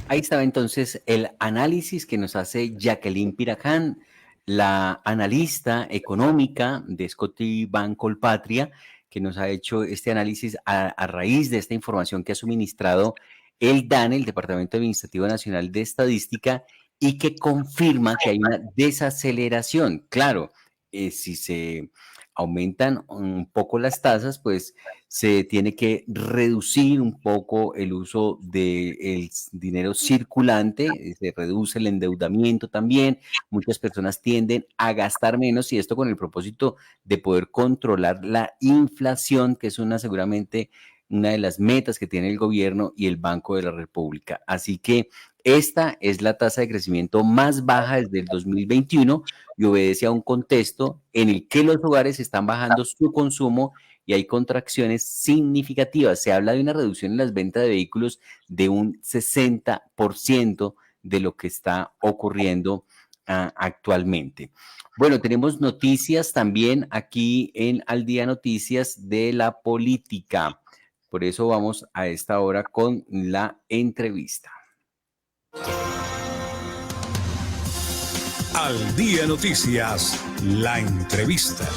Ahí estaba entonces el análisis que nos hace Jacqueline Piraján, la analista económica de Scotiabank Colpatria, que nos ha hecho este análisis a raíz de esta información que ha suministrado el DANE, el Departamento Administrativo Nacional de Estadística, y que confirma que hay una desaceleración. Claro, si se aumentan un poco las tasas, pues se tiene que reducir un poco el uso del dinero circulante, se reduce el endeudamiento también, muchas personas tienden a gastar menos y esto con el propósito de poder controlar la inflación, que es una seguramente una de las metas que tiene el gobierno y el Banco de la República. Así que esta es la tasa de crecimiento más baja desde el 2021 y obedece a un contexto en el que los hogares están bajando su consumo y hay contracciones significativas. Se habla de una reducción en las ventas de vehículos de un 60% de lo que está ocurriendo actualmente. Bueno, tenemos noticias también aquí en Al Día Noticias de la política. Por eso vamos a esta hora con la entrevista. Al Día Noticias, la entrevista.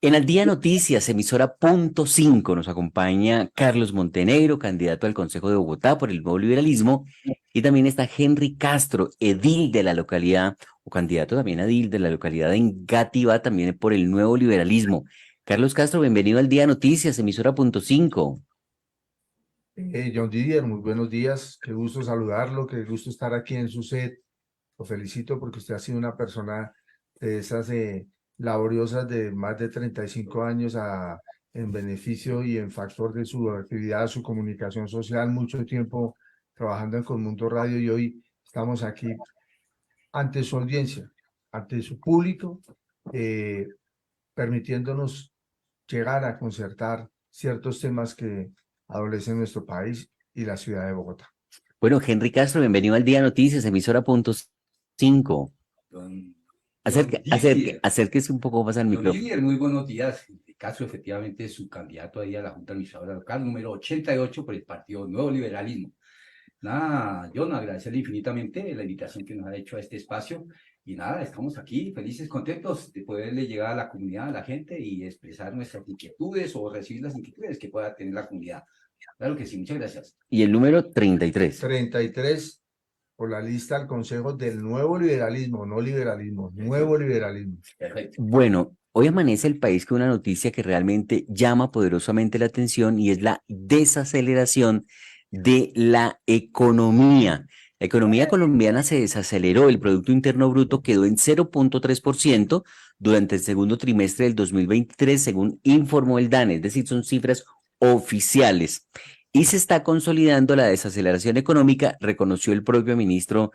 En Al Día Noticias, emisora Punto 5, nos acompaña Carlos Montenegro, candidato al Consejo de Bogotá por el Nuevo Liberalismo, y también está Henry Castro, edil de la localidad, o candidato también a edil de la localidad de Engativá, también por el Nuevo Liberalismo. Carlos Castro, bienvenido al Día Noticias, emisora Punto 5. John Didier, muy buenos días, qué gusto saludarlo, qué gusto estar aquí en su set. Lo felicito porque usted ha sido una persona de esas laboriosas de más de 35 años en beneficio y en factor de su actividad, su comunicación social, mucho tiempo trabajando en Conmundo Radio y hoy estamos aquí ante su audiencia, ante su público, permitiéndonos llegar a concertar ciertos temas que adolecen nuestro país y la ciudad de Bogotá. Bueno, Henry Castro, bienvenido al Día Noticias, emisora Punto 5. Acérquese un poco más al micrófono. Muy buenos días. Castro, efectivamente, es su candidato ahí a la Junta Administradora Local, número 88 por el Partido Nuevo Liberalismo. Nada, John, agradecerle infinitamente la invitación que nos ha hecho a este espacio. Y nada, estamos aquí felices, contentos de poderle llegar a la comunidad, a la gente y expresar nuestras inquietudes o recibir las inquietudes que pueda tener la comunidad. Claro que sí, muchas gracias. Y el número 33. 33 por la lista al Consejo del Nuevo Liberalismo, no liberalismo, Nuevo Liberalismo. Perfecto. Bueno, hoy amanece el país con una noticia que realmente llama poderosamente la atención y es la desaceleración de la economía. La economía colombiana se desaceleró, el Producto Interno Bruto quedó en 0.3% durante el segundo trimestre del 2023, según informó el DANE, es decir, son cifras oficiales. Y se está consolidando la desaceleración económica, reconoció el propio ministro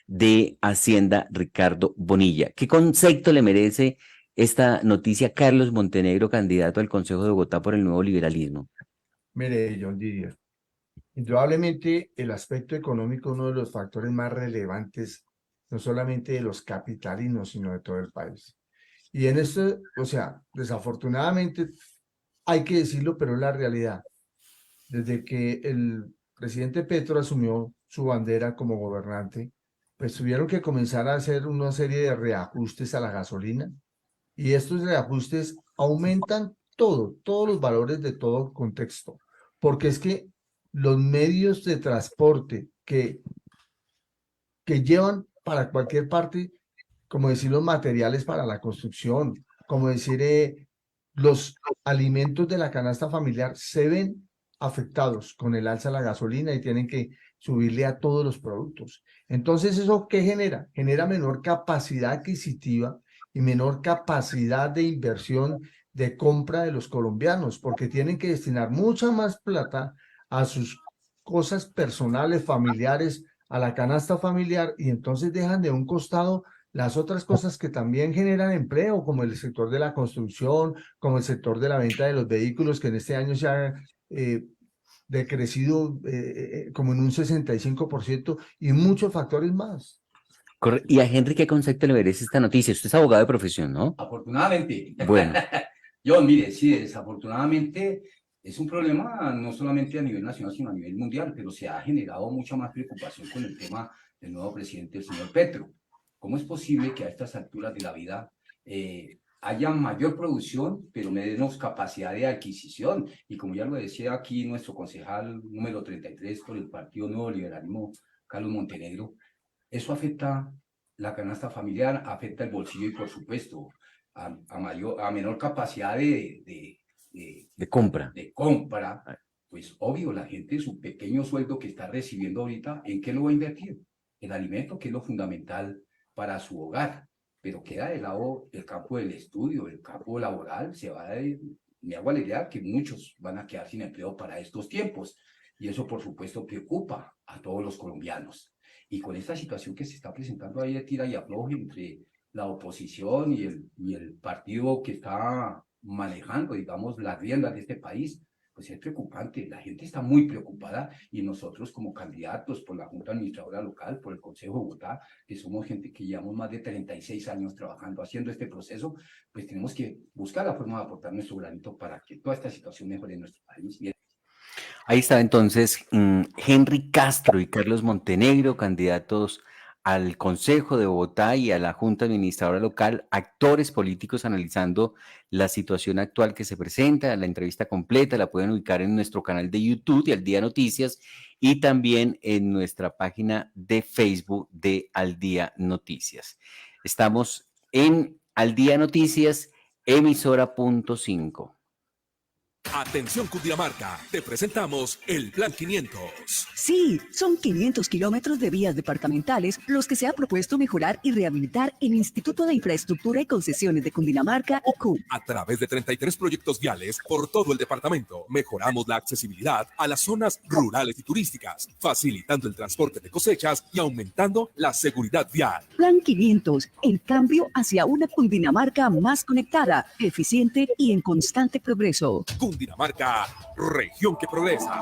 de Hacienda, Ricardo Bonilla. ¿Qué concepto le merece esta noticia Carlos Montenegro, candidato al Consejo de Bogotá por el Nuevo Liberalismo? Mire, John Didier, indudablemente el aspecto económico es uno de los factores más relevantes, no solamente de los capitalinos, sino de todo el país. Y en esto, o sea, desafortunadamente, hay que decirlo, pero es la realidad. Desde que el presidente Petro asumió su bandera como gobernante, pues tuvieron que comenzar a hacer una serie de reajustes a la gasolina, y estos reajustes aumentan todos los valores de todo contexto, porque es que los medios de transporte que llevan para cualquier parte, como decir los materiales para la construcción, como decir los alimentos de la canasta familiar, se ven afectados con el alza de la gasolina y tienen que subirle a todos los productos. Entonces, ¿eso qué genera? Genera menor capacidad adquisitiva y menor capacidad de inversión de compra de los colombianos, porque tienen que destinar mucha más plata a sus cosas personales, familiares, a la canasta familiar, y entonces dejan de un costado las otras cosas que también generan empleo, como el sector de la construcción, como el sector de la venta de los vehículos, que en este año se ha decrecido como en un 65%, y muchos factores más. Y a Henry, ¿qué concepto le merece esta noticia? Usted es abogado de profesión, ¿no? Afortunadamente. Bueno. John, mire, sí, desafortunadamente es un problema no solamente a nivel nacional, sino a nivel mundial, pero se ha generado mucha más preocupación con el tema del nuevo presidente, el señor Petro. ¿Cómo es posible que a estas alturas de la vida haya mayor producción, pero menos capacidad de adquisición? Y como ya lo decía aquí nuestro concejal número 33 por el Partido Nuevo Liberalismo, Carlos Montenegro, eso afecta la canasta familiar, afecta el bolsillo y, por supuesto, a menor capacidad de compra. Pues obvio, la gente, su pequeño sueldo que está recibiendo ahorita, ¿en qué lo va a invertir? En alimento, que es lo fundamental para su hogar. pero queda de lado el campo del estudio, el campo laboral, me hago alegar que muchos van a quedar sin empleo para estos tiempos, y eso por supuesto preocupa a todos los colombianos. Y con esta situación que se está presentando ahí de tira y afloje entre la oposición y el partido que está manejando, digamos, las riendas de este país, pues es preocupante. La gente está muy preocupada y nosotros como candidatos por la Junta Administradora Local, por el Consejo de Bogotá, que somos gente que llevamos más de 36 años trabajando, haciendo este proceso, pues tenemos que buscar la forma de aportar nuestro granito para que toda esta situación mejore en nuestro país. Ahí está entonces Henry Castro y Carlos Montenegro, candidatos al Consejo de Bogotá y a la Junta Administradora Local, actores políticos analizando la situación actual que se presenta. La entrevista completa la pueden ubicar en nuestro canal de YouTube de Al Día Noticias y también en nuestra página de Facebook de Al Día Noticias. Estamos en Al Día Noticias, emisora.5. Atención Cundinamarca, te presentamos el Plan 500. Sí, son 500 kilómetros de vías departamentales los que se ha propuesto mejorar y rehabilitar el Instituto de Infraestructura y Concesiones de Cundinamarca y CUN. A través de 33 proyectos viales por todo el departamento, mejoramos la accesibilidad a las zonas rurales y turísticas, facilitando el transporte de cosechas y aumentando la seguridad vial. Plan 500, el cambio hacia una Cundinamarca más conectada, eficiente y en constante progreso. Cundinamarca, región que progresa.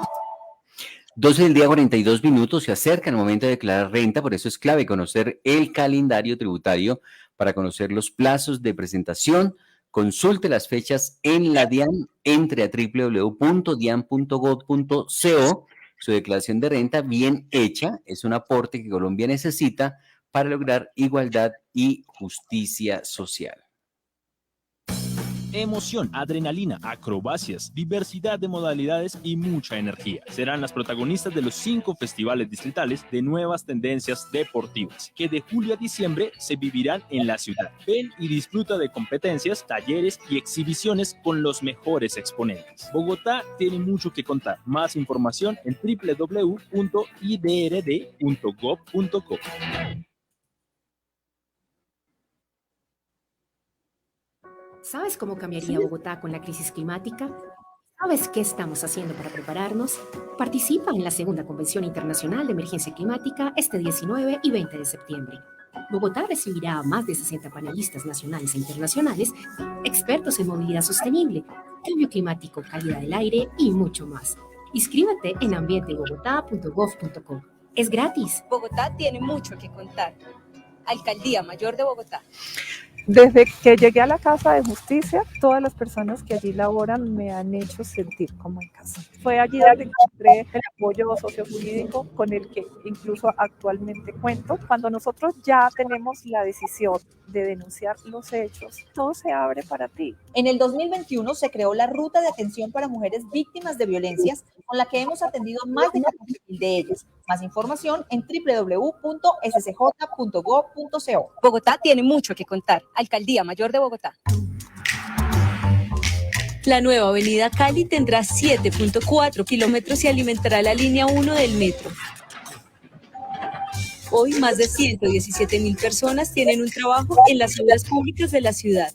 12 del día, 42 minutos, se acerca el momento de declarar renta, por eso es clave conocer el calendario tributario para conocer los plazos de presentación. Consulte las fechas en la DIAN, entre a www.dian.gov.co. Su declaración de renta bien hecha es un aporte que Colombia necesita para lograr igualdad y justicia social. Emoción, adrenalina, acrobacias, diversidad de modalidades y mucha energía. Serán las protagonistas de los 5 festivales distritales de nuevas tendencias deportivas, que de julio a diciembre se vivirán en la ciudad. Ven y disfruta de competencias, talleres y exhibiciones con los mejores exponentes. Bogotá tiene mucho que contar. Más información en www.idrd.gov.co. ¿Sabes cómo cambiaría Bogotá con la crisis climática? ¿Sabes qué estamos haciendo para prepararnos? Participa en la segunda Convención Internacional de Emergencia Climática este 19 y 20 de septiembre. Bogotá recibirá a más de 60 panelistas nacionales e internacionales, expertos en movilidad sostenible, cambio climático, calidad del aire y mucho más. Inscríbete en ambientebogotá.gov.co. Es gratis. Bogotá tiene mucho que contar. Alcaldía Mayor de Bogotá. Desde que llegué a la Casa de Justicia, todas las personas que allí laboran me han hecho sentir como en casa. Fue allí donde encontré el apoyo sociojurídico con el que incluso actualmente cuento. Cuando nosotros ya tenemos la decisión de denunciar los hechos, todo se abre para ti. En el 2021 se creó la Ruta de Atención para Mujeres Víctimas de Violencias, con la que hemos atendido a más de 14.000 de ellas. Más información en www.scj.gov.co. Bogotá tiene mucho que contar. Alcaldía Mayor de Bogotá. La nueva avenida Cali tendrá 7.4 kilómetros y alimentará la línea 1 del metro. Hoy, más de 117.000 personas tienen un trabajo en las obras públicas de la ciudad.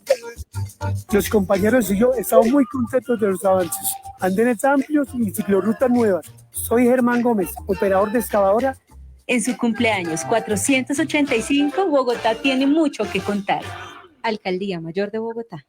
Los compañeros y yo estamos muy contentos de los avances. Andenes amplios y ciclorrutas nuevas. Soy Germán Gómez, operador de excavadora. En su cumpleaños 485, Bogotá tiene mucho que contar. Alcaldía Mayor de Bogotá.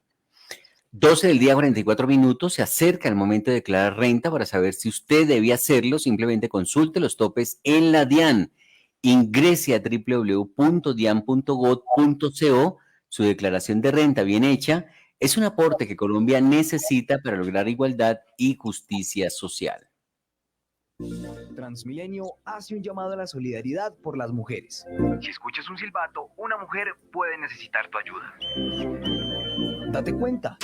12 del día, 44 minutos, se acerca el momento de declarar renta. Para saber si usted debe hacerlo, simplemente consulte los topes en la DIAN. Ingrese a www.dian.gov.co. Su declaración de renta bien hecha es un aporte que Colombia necesita para lograr igualdad y justicia social. Transmilenio hace un llamado a la solidaridad por las mujeres. Si escuchas un silbato, una mujer puede necesitar tu ayuda. Date cuenta.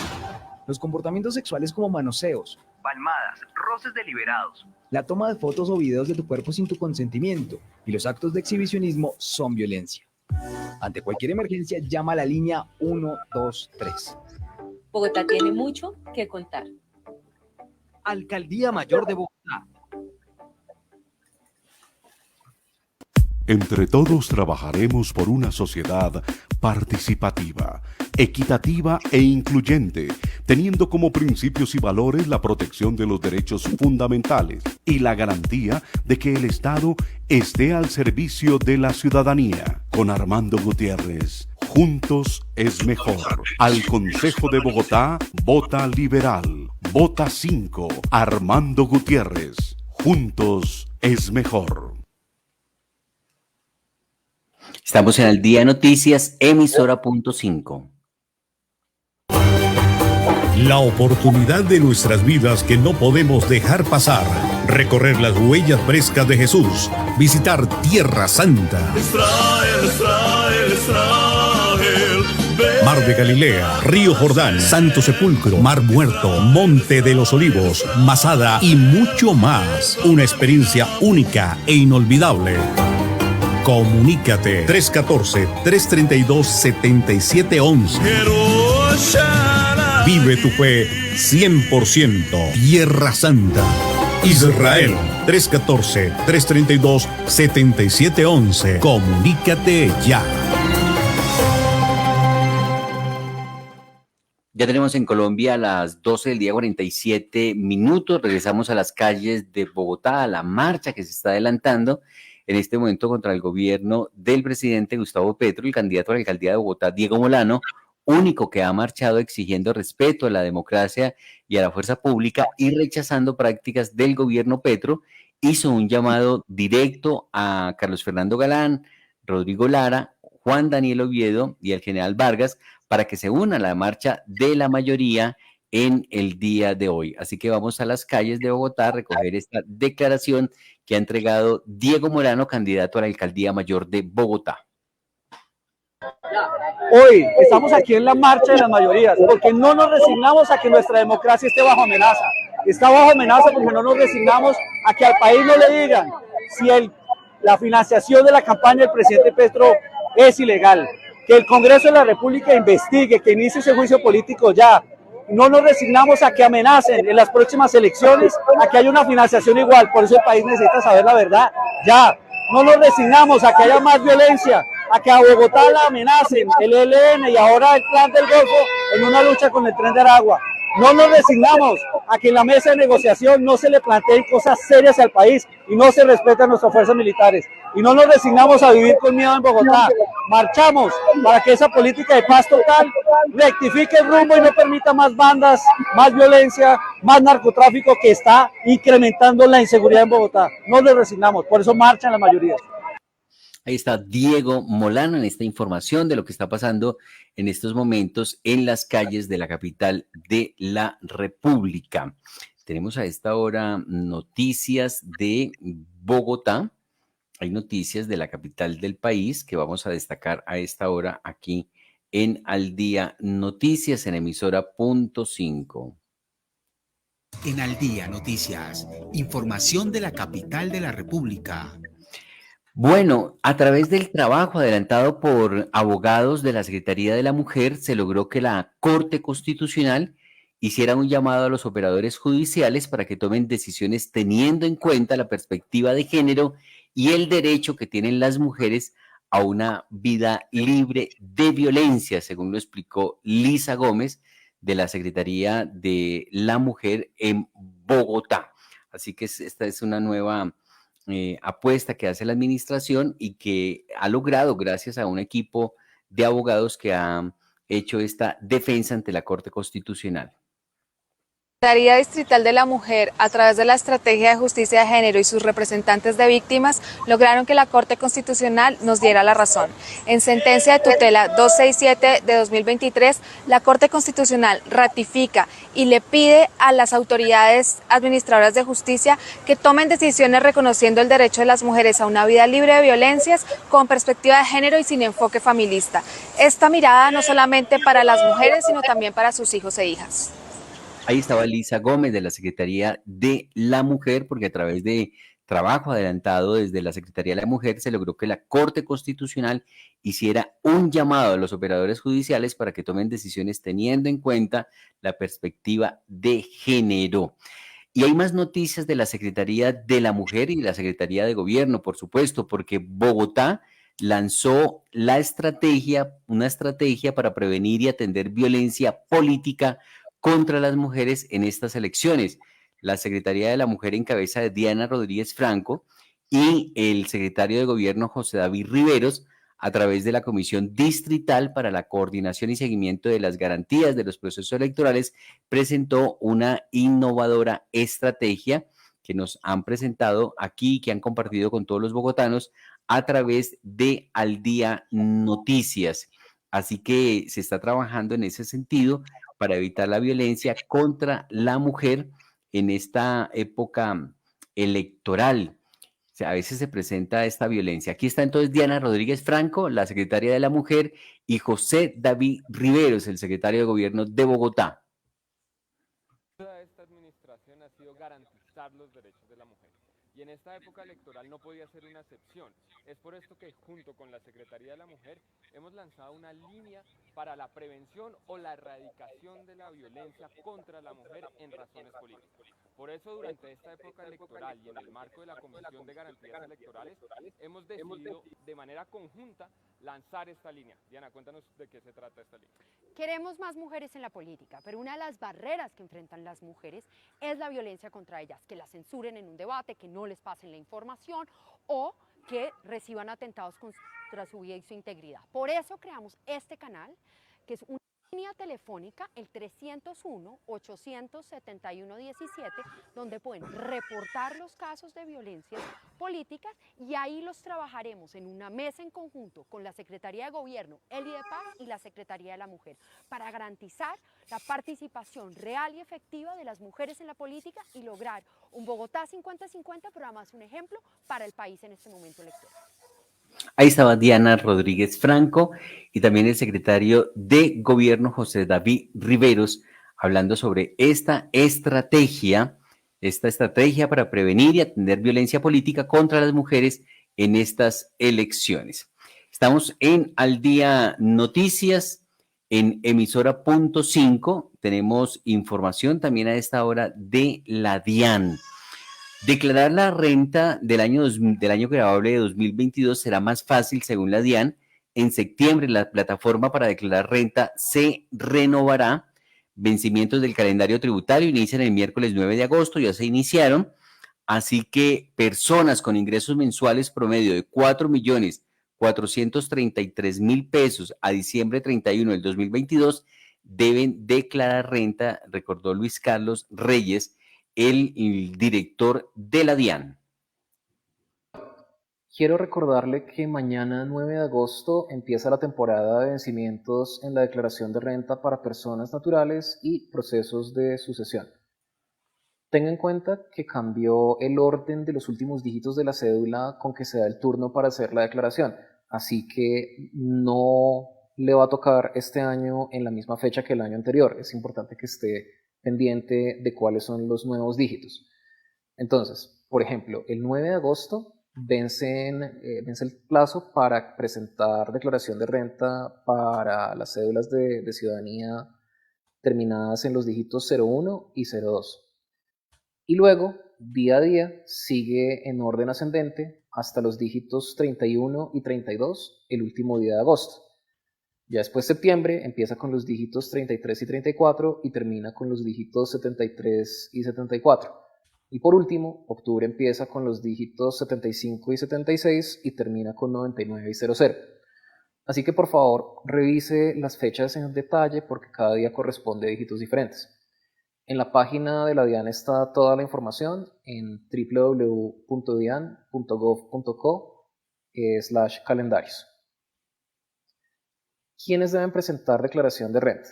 Los comportamientos sexuales como manoseos, palmadas, roces deliberados, la toma de fotos o videos de tu cuerpo sin tu consentimiento y los actos de exhibicionismo son violencia. Ante cualquier emergencia, llama a la línea 123. Bogotá tiene mucho que contar. Alcaldía Mayor de Bogotá. Entre todos trabajaremos por una sociedad participativa, equitativa e incluyente, teniendo como principios y valores la protección de los derechos fundamentales y la garantía de que el Estado esté al servicio de la ciudadanía. Con Armando Gutiérrez, juntos es mejor. Al Consejo de Bogotá, vota liberal. Vota 5. Armando Gutiérrez. Juntos es mejor. Estamos en Al Día Noticias, emisora.5. La oportunidad de nuestras vidas que no podemos dejar pasar. Recorrer las huellas frescas de Jesús. Visitar Tierra Santa. Israel, Israel, Israel. Mar de Galilea, Río Jordán, Santo Sepulcro, Mar Muerto, Monte de los Olivos, Masada y mucho más. Una experiencia única e inolvidable. Comunícate 314-332-7711. Vive tu fe 100%. Tierra Santa. Israel 314-332-7711. Comunícate ya. Ya tenemos en Colombia las 12 del día 47 minutos. Regresamos a las calles de Bogotá, a la marcha que se está adelantando en este momento contra el gobierno del presidente Gustavo Petro, el candidato a la alcaldía de Bogotá, Diego Molano, único que ha marchado exigiendo respeto a la democracia y a la fuerza pública y rechazando prácticas del gobierno Petro, hizo un llamado directo a Carlos Fernando Galán, Rodrigo Lara, Juan Daniel Oviedo y al general Vargas para que se unan a la marcha de la mayoría en el día de hoy. Así que vamos a las calles de Bogotá a recoger esta declaración que ha entregado Diego Molano, candidato a la alcaldía mayor de Bogotá. Hoy estamos aquí en la marcha de las mayorías porque no nos resignamos a que nuestra democracia esté bajo amenaza. Está bajo amenaza porque no nos resignamos a que al país no le digan si la financiación de la campaña del presidente Petro es ilegal, que el Congreso de la República investigue, que inicie ese juicio político ya. No nos resignamos a que amenacen en las próximas elecciones a que haya una financiación igual. Por eso el país necesita saber la verdad ya. No nos resignamos a que haya más violencia, a que a Bogotá la amenacen, el ELN y ahora el Plan del Golfo en una lucha con el Tren de Aragua. No nos resignamos a que en la mesa de negociación no se le planteen cosas serias al país y no se respeten nuestras fuerzas militares. Y no nos resignamos a vivir con miedo en Bogotá. Marchamos para que esa política de paz total rectifique el rumbo y no permita más bandas, más violencia, más narcotráfico que está incrementando la inseguridad en Bogotá. No nos resignamos, por eso marchan las mayorías. Ahí está Diego Molano en esta información de lo que está pasando en estos momentos en las calles de la capital de la República. Tenemos a esta hora noticias de Bogotá. Hay noticias de la capital del país que vamos a destacar a esta hora aquí en Al Día Noticias en emisora.5. En Al Día Noticias, información de la capital de la República. Bueno, a través del trabajo adelantado por abogados de la Secretaría de la Mujer, se logró que la Corte Constitucional hiciera un llamado a los operadores judiciales para que tomen decisiones teniendo en cuenta la perspectiva de género y el derecho que tienen las mujeres a una vida libre de violencia, según lo explicó Lisa Gómez de la Secretaría de la Mujer en Bogotá. Así que esta es una nueva apuesta que hace la administración y que ha logrado gracias a un equipo de abogados que ha hecho esta defensa ante la Corte Constitucional. La Secretaría Distrital de la Mujer, a través de la Estrategia de Justicia de Género y sus representantes de víctimas, lograron que la Corte Constitucional nos diera la razón. En sentencia de tutela 267 de 2023, la Corte Constitucional ratifica y le pide a las autoridades administradoras de justicia que tomen decisiones reconociendo el derecho de las mujeres a una vida libre de violencias con perspectiva de género y sin enfoque familista. Esta mirada no solamente para las mujeres, sino también para sus hijos e hijas. Ahí estaba Lisa Gómez de la Secretaría de la Mujer, porque a través de trabajo adelantado desde la Secretaría de la Mujer se logró que la Corte Constitucional hiciera un llamado a los operadores judiciales para que tomen decisiones teniendo en cuenta la perspectiva de género. Y hay más noticias de la Secretaría de la Mujer y la Secretaría de Gobierno, por supuesto, porque Bogotá lanzó una estrategia para prevenir y atender violencia política contra las mujeres en estas elecciones. La Secretaría de la Mujer en cabeza de Diana Rodríguez Franco y el secretario de Gobierno José David Riveros, a través de la Comisión Distrital para la Coordinación y Seguimiento de las Garantías de los Procesos Electorales, presentó una innovadora estrategia que nos han presentado aquí, que han compartido con todos los bogotanos a través de Al Día Noticias. Así que se está trabajando en ese sentido para evitar la violencia contra la mujer en esta época electoral. O sea, a veces se presenta esta violencia. Aquí está entonces Diana Rodríguez Franco, la secretaria de la Mujer, y José David Riveros, el secretario de Gobierno de Bogotá. Esta administración ha sido garantizar los derechos de la mujer. Y en esta época electoral no podía ser una excepción. Es por esto que junto con la Secretaría de la Mujer hemos lanzado una línea para la prevención o la erradicación de la violencia contra la mujer en razones políticas. Por eso durante esta época electoral y en el marco de la Comisión de Garantías Electorales hemos decidido de manera conjunta lanzar esta línea. Diana, cuéntanos de qué se trata esta línea. Queremos más mujeres en la política, pero una de las barreras que enfrentan las mujeres es la violencia contra ellas, que las censuren en un debate, que no les pasen la información o que reciban atentados contra su vida y su integridad. Por eso creamos este canal, que es una línea telefónica, el 301-871-17, donde pueden reportar los casos de violencias políticas y ahí los trabajaremos en una mesa en conjunto con la Secretaría de Gobierno, el IDEPAC y la Secretaría de la Mujer, para garantizar la participación real y efectiva de las mujeres en la política y lograr un Bogotá 50-50, pero además un ejemplo para el país en este momento electoral. Ahí estaba Diana Rodríguez Franco y también el secretario de Gobierno, José David Riveros, hablando sobre esta estrategia para prevenir y atender violencia política contra las mujeres en estas elecciones. Estamos en Al Día Noticias, en emisora.5. Tenemos información también a esta hora de la DIAN. Declarar la renta del año grabable de 2022 será más fácil según la DIAN. En septiembre la plataforma para declarar renta se renovará. Vencimientos del calendario tributario inician el miércoles 9 de agosto, ya se iniciaron. Así que personas con ingresos mensuales promedio de 4.433.000 pesos a diciembre 31 del 2022 deben declarar renta, recordó Luis Carlos Reyes, el director de la DIAN. Quiero recordarle que mañana 9 de agosto empieza la temporada de vencimientos en la declaración de renta para personas naturales y procesos de sucesión. Tenga en cuenta que cambió el orden de los últimos dígitos de la cédula con que se da el turno para hacer la declaración, así que no le va a tocar este año en la misma fecha que el año anterior. Es importante que esté pendiente de cuáles son los nuevos dígitos. Entonces, por ejemplo, el 9 de agosto vence el plazo para presentar declaración de renta para las cédulas de ciudadanía terminadas en los dígitos 01 y 02. Y luego, día a día, sigue en orden ascendente hasta los dígitos 31 y 32 el último día de agosto. Ya después septiembre empieza con los dígitos 33 y 34 y termina con los dígitos 73 y 74. Y por último, octubre empieza con los dígitos 75 y 76 y termina con 99 y 00. Así que por favor revise las fechas en detalle porque cada día corresponde a dígitos diferentes. En la página de la DIAN está toda la información en www.dian.gov.co/calendarios. ¿Quiénes deben presentar declaración de renta?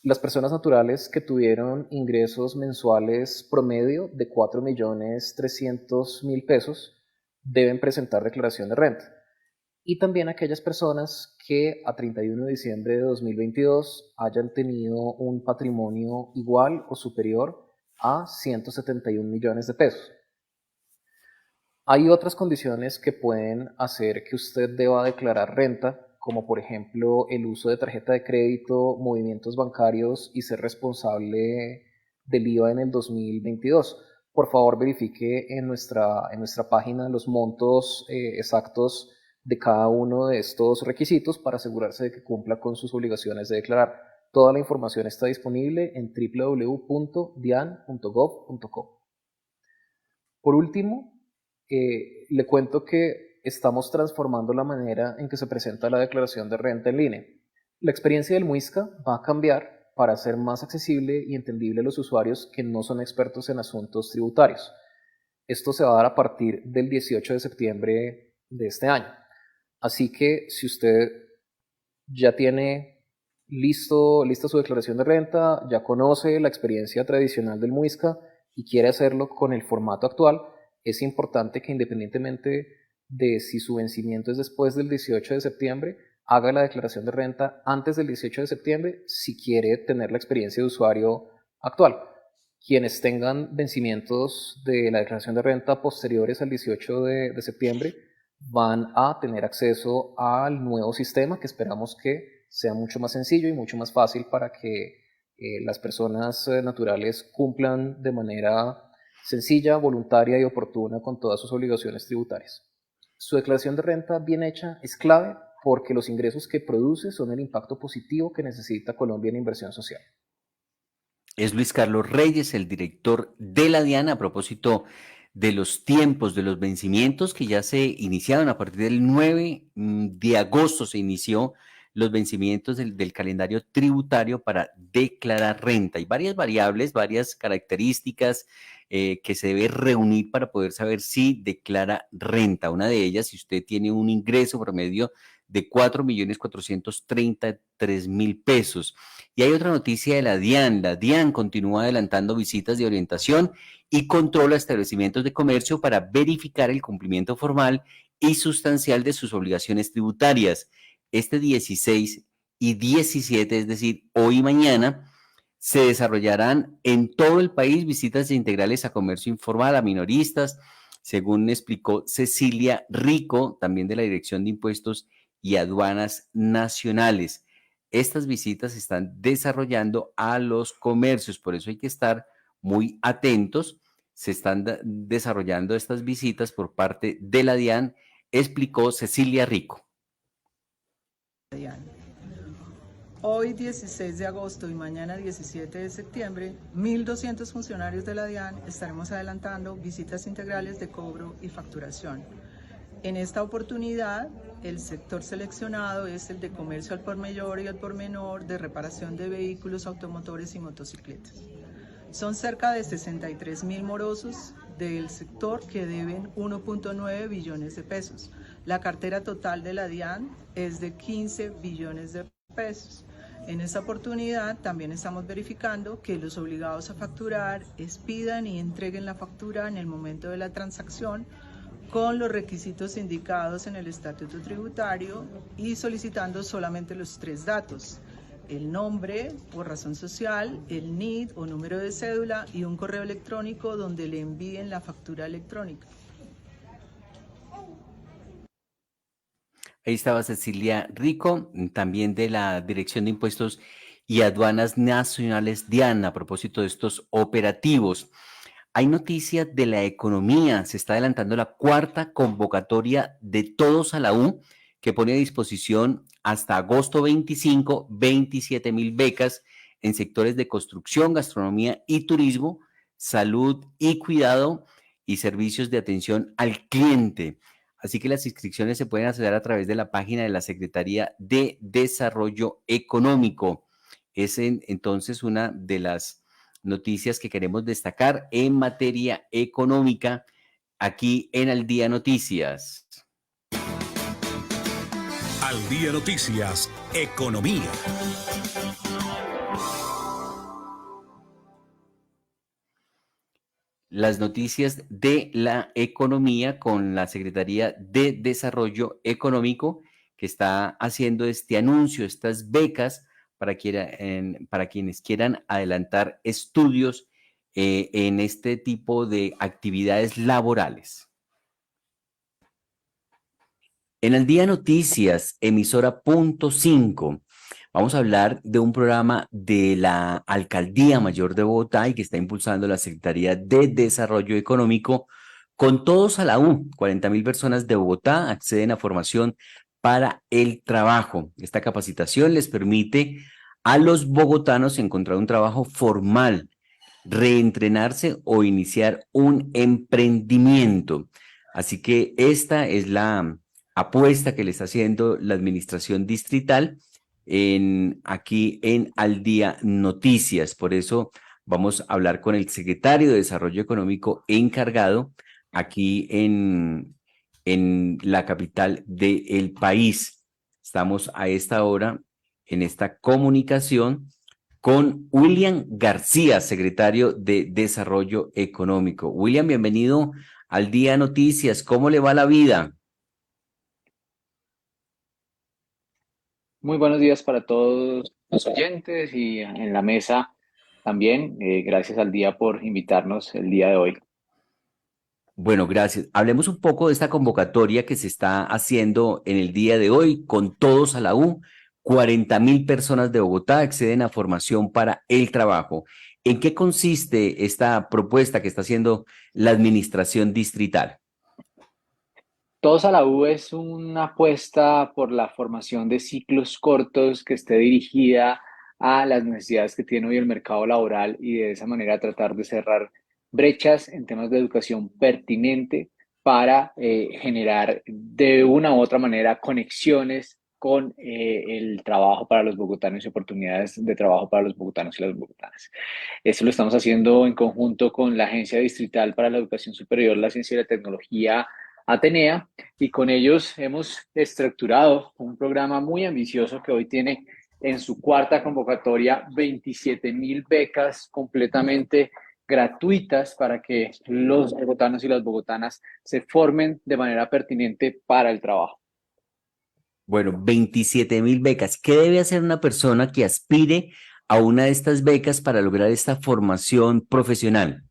Las personas naturales que tuvieron ingresos mensuales promedio de 4.300.000 pesos deben presentar declaración de renta. Y también aquellas personas que a 31 de diciembre de 2022 hayan tenido un patrimonio igual o superior a 171 millones de pesos. Hay otras condiciones que pueden hacer que usted deba declarar renta, como por ejemplo el uso de tarjeta de crédito, movimientos bancarios y ser responsable del IVA en el 2022. Por favor, verifique en nuestra página los montos exactos de cada uno de estos requisitos para asegurarse de que cumpla con sus obligaciones de declarar. Toda la información está disponible en www.dian.gov.co. Por último, le cuento que estamos transformando la manera en que se presenta la declaración de renta en línea. La experiencia del Muisca va a cambiar para ser más accesible y entendible a los usuarios que no son expertos en asuntos tributarios. Esto se va a dar a partir del 18 de septiembre de este año. Así que si usted ya tiene lista su declaración de renta, ya conoce la experiencia tradicional del Muisca y quiere hacerlo con el formato actual, es importante que independientemente de si su vencimiento es después del 18 de septiembre, haga la declaración de renta antes del 18 de septiembre si quiere tener la experiencia de usuario actual. Quienes tengan vencimientos de la declaración de renta posteriores al 18 de septiembre van a tener acceso al nuevo sistema que esperamos que sea mucho más sencillo y mucho más fácil para que las personas naturales cumplan de manera sencilla, voluntaria y oportuna con todas sus obligaciones tributarias. Su declaración de renta bien hecha es clave porque los ingresos que produce son el impacto positivo que necesita Colombia en inversión social. Es Luis Carlos Reyes, el director de la DIAN, a propósito de los tiempos, de los vencimientos que ya se iniciaron a partir del 9 de agosto, se inició los vencimientos del calendario tributario para declarar renta. Hay varias variables, varias características que se debe reunir para poder saber si declara renta. Una de ellas, si usted tiene un ingreso promedio de 4.433.000 pesos. Y hay otra noticia de la DIAN. La DIAN continúa adelantando visitas de orientación y controla establecimientos de comercio para verificar el cumplimiento formal y sustancial de sus obligaciones tributarias. Este 16 y 17, es decir, hoy y mañana, se desarrollarán en todo el país visitas integrales a comercio informal, a minoristas, según explicó Cecilia Rico, también de la Dirección de Impuestos y Aduanas Nacionales. Estas visitas se están desarrollando a los comercios, por eso hay que estar muy atentos. Se están desarrollando estas visitas por parte de la DIAN, explicó Cecilia Rico. Hoy 16 de agosto y mañana 17 de septiembre, 1.200 funcionarios de la DIAN estaremos adelantando visitas integrales de cobro y facturación. En esta oportunidad, el sector seleccionado es el de comercio al por mayor y al por menor, de reparación de vehículos automotores y motocicletas. Son cerca de 63.000 morosos del sector que deben 1.9 billones de pesos. La cartera total de la DIAN es de 15 billones de pesos. En esta oportunidad también estamos verificando que los obligados a facturar expidan y entreguen la factura en el momento de la transacción con los requisitos indicados en el estatuto tributario y solicitando solamente los 3 datos: el nombre por razón social, el NID o número de cédula y un correo electrónico donde le envíen la factura electrónica. Ahí estaba Cecilia Rico, también de la Dirección de Impuestos y Aduanas Nacionales DIAN, a propósito de estos operativos. Hay noticias de la economía. Se está adelantando la 4ª convocatoria de Todos a la U, que pone a disposición hasta agosto 25, 27.000 becas en sectores de construcción, gastronomía y turismo, salud y cuidado y servicios de atención al cliente. Así que las inscripciones se pueden acceder a través de la página de la Secretaría de Desarrollo Económico. Es entonces una de las noticias que queremos destacar en materia económica aquí en Al Día Noticias. Al Día Noticias, Economía. Las noticias de la economía con la Secretaría de Desarrollo Económico, que está haciendo este anuncio, estas becas para quienes quieran adelantar estudios en este tipo de actividades laborales. En Al Día Noticias, emisora .5, Vamos a hablar de un programa de la Alcaldía Mayor de Bogotá y que está impulsando la Secretaría de Desarrollo Económico. Con Todos a la U, 40.000 personas de Bogotá acceden a formación para el trabajo. Esta capacitación les permite a los bogotanos encontrar un trabajo formal, reentrenarse o iniciar un emprendimiento. Así que esta es la apuesta que le está haciendo la administración distrital aquí en Al Día Noticias. Por eso vamos a hablar con el secretario de Desarrollo Económico encargado aquí en la capital del país. Estamos a esta hora en esta comunicación con William García, secretario de Desarrollo Económico. William, bienvenido al Día Noticias. ¿Cómo le va la vida? Muy buenos días para todos los oyentes y en la mesa también. Gracias al Día por invitarnos el día de hoy. Bueno, gracias. Hablemos un poco de esta convocatoria que se está haciendo en el día de hoy con Todos a la U. 40.000 personas de Bogotá acceden a formación para el trabajo. ¿En qué consiste esta propuesta que está haciendo la administración distrital? Todos a la U es una apuesta por la formación de ciclos cortos que esté dirigida a las necesidades que tiene hoy el mercado laboral y de esa manera tratar de cerrar brechas en temas de educación pertinente para generar de una u otra manera conexiones con el trabajo para los bogotanos y oportunidades de trabajo para los bogotanos y las bogotanas. Esto lo estamos haciendo en conjunto con la Agencia Distrital para la Educación Superior, la Ciencia y la Tecnología, Atenea, y con ellos hemos estructurado un programa muy ambicioso que hoy tiene en su cuarta convocatoria 27.000 becas completamente gratuitas para que los bogotanos y las bogotanas se formen de manera pertinente para el trabajo. Bueno, 27.000 becas. ¿Qué debe hacer una persona que aspire a una de estas becas para lograr esta formación profesional?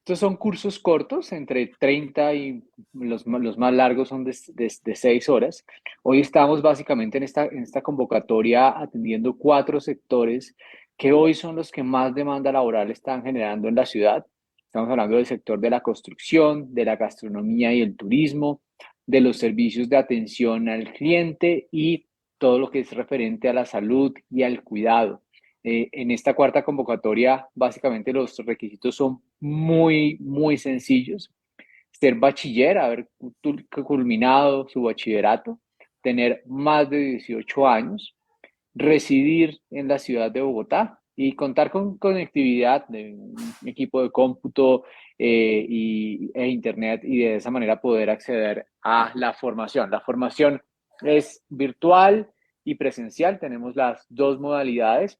Estos son cursos cortos, entre 30 y los más largos son de 6 horas. Hoy estamos básicamente en esta convocatoria atendiendo 4 sectores que hoy son los que más demanda laboral están generando en la ciudad. Estamos hablando del sector de la construcción, de la gastronomía y el turismo, de los servicios de atención al cliente y todo lo que es referente a la salud y al cuidado. En esta cuarta convocatoria, básicamente los requisitos son muy, muy sencillos. Ser bachiller, haber culminado su bachillerato, tener más de 18 años, residir en la ciudad de Bogotá y contar con conectividad de un equipo de cómputo e internet y de esa manera poder acceder a la formación. La formación es virtual y presencial, tenemos las dos modalidades,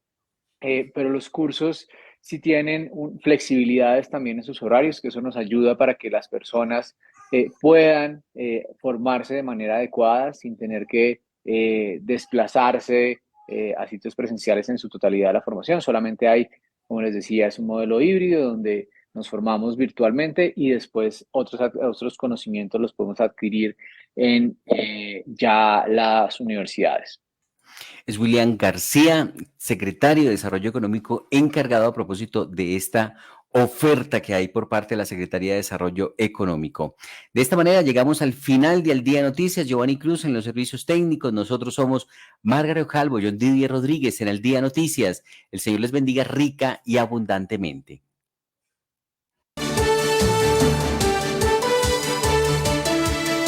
pero los cursos sí tienen flexibilidades también en sus horarios, que eso nos ayuda para que las personas puedan formarse de manera adecuada sin tener que desplazarse a sitios presenciales en su totalidad de la formación. Solamente hay, como les decía, es un modelo híbrido donde nos formamos virtualmente y después otros conocimientos los podemos adquirir en ya las universidades. Es William García, secretario de Desarrollo Económico, encargado a propósito de esta oferta que hay por parte de la Secretaría de Desarrollo Económico. De esta manera llegamos al final de Al Día Noticias. Giovanni Cruz en los servicios técnicos. Nosotros somos Margaret Calvo, John Didier Rodríguez en Al Día Noticias. El Señor les bendiga rica y abundantemente.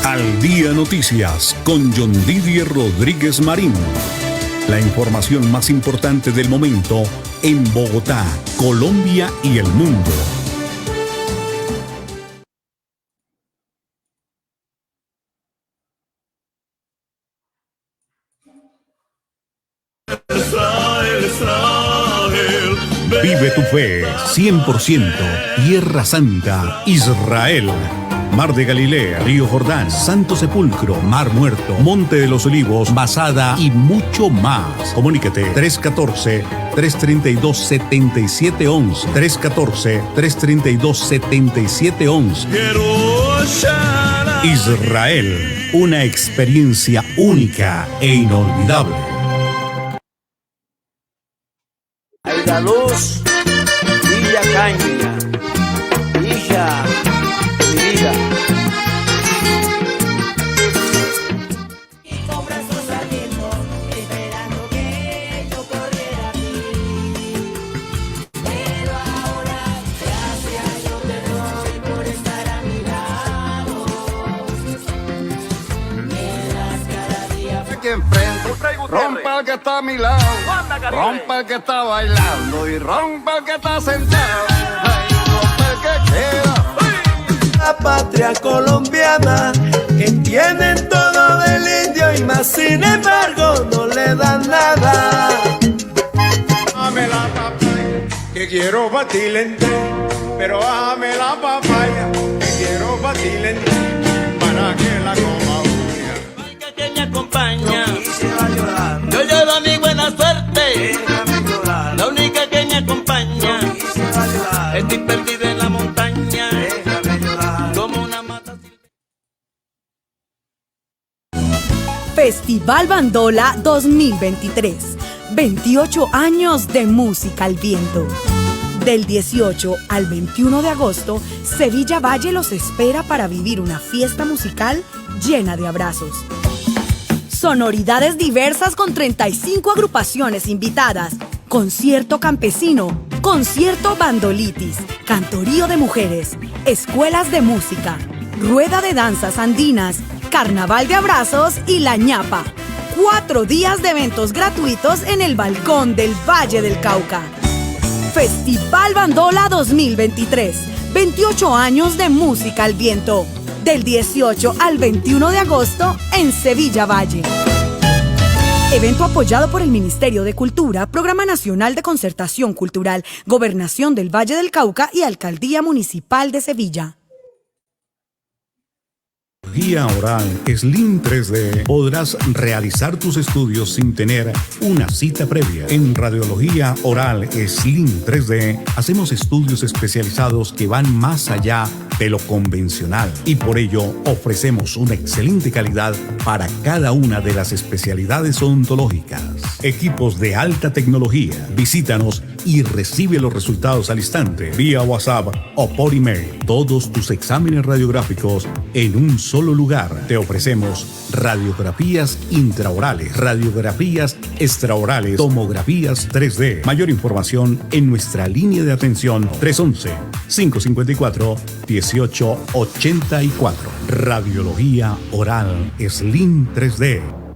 Al Día Noticias con John Didier Rodríguez Marín. La información más importante del momento en Bogotá, Colombia y el mundo. Vive tu fe, 100%, Tierra Santa, Israel. Mar de Galilea, Río Jordán, Santo Sepulcro, Mar Muerto, Monte de los Olivos, Masada y mucho más. Comunícate 314-332-7711. 314-332-7711. Israel, una experiencia única e inolvidable. La Luz, Villa Caña, hija, mi vida. Enfrente, rompa el que está a mi lado, rompa el que está bailando y rompa el que está sentado, ay, rompa el que queda. La patria colombiana, que tienen todo del indio y más, sin embargo no le dan nada. Dame la papaya, que quiero batirle entero, pero dame la papaya, que quiero batirle entero, para que la coma. Que me acompaña, yo llevo mi buena suerte, la única que me acompaña, estoy perdida en la montaña, como una mata. Festival Bandola 2023, 28 años de música al viento. Del 18 al 21 de agosto, Sevilla Valle los espera para vivir una fiesta musical llena de abrazos. Sonoridades diversas con 35 agrupaciones invitadas, concierto campesino, concierto bandolitis, cantorío de mujeres, escuelas de música, rueda de danzas andinas, carnaval de abrazos y la ñapa. 4 días de eventos gratuitos en el balcón del Valle del Cauca. Festival Bandola 2023, 28 años de música al viento. Del 18 al 21 de agosto en Sevilla Valle. Evento apoyado por el Ministerio de Cultura, Programa Nacional de Concertación Cultural, Gobernación del Valle del Cauca y Alcaldía Municipal de Sevilla. Guía Oral Slim 3D. Podrás realizar tus estudios sin tener una cita previa. En Radiología Oral Slim 3D hacemos estudios especializados que van más allá de lo convencional y por ello ofrecemos una excelente calidad para cada una de las especialidades odontológicas. Equipos de alta tecnología. Visítanos y recibe los resultados al instante vía WhatsApp o por email. Todos tus exámenes radiográficos en un solo lugar. Te ofrecemos radiografías intraorales, radiografías extraorales, tomografías 3D. Mayor información en nuestra línea de atención 311-554-1884. Radiología Oral Slim 3D.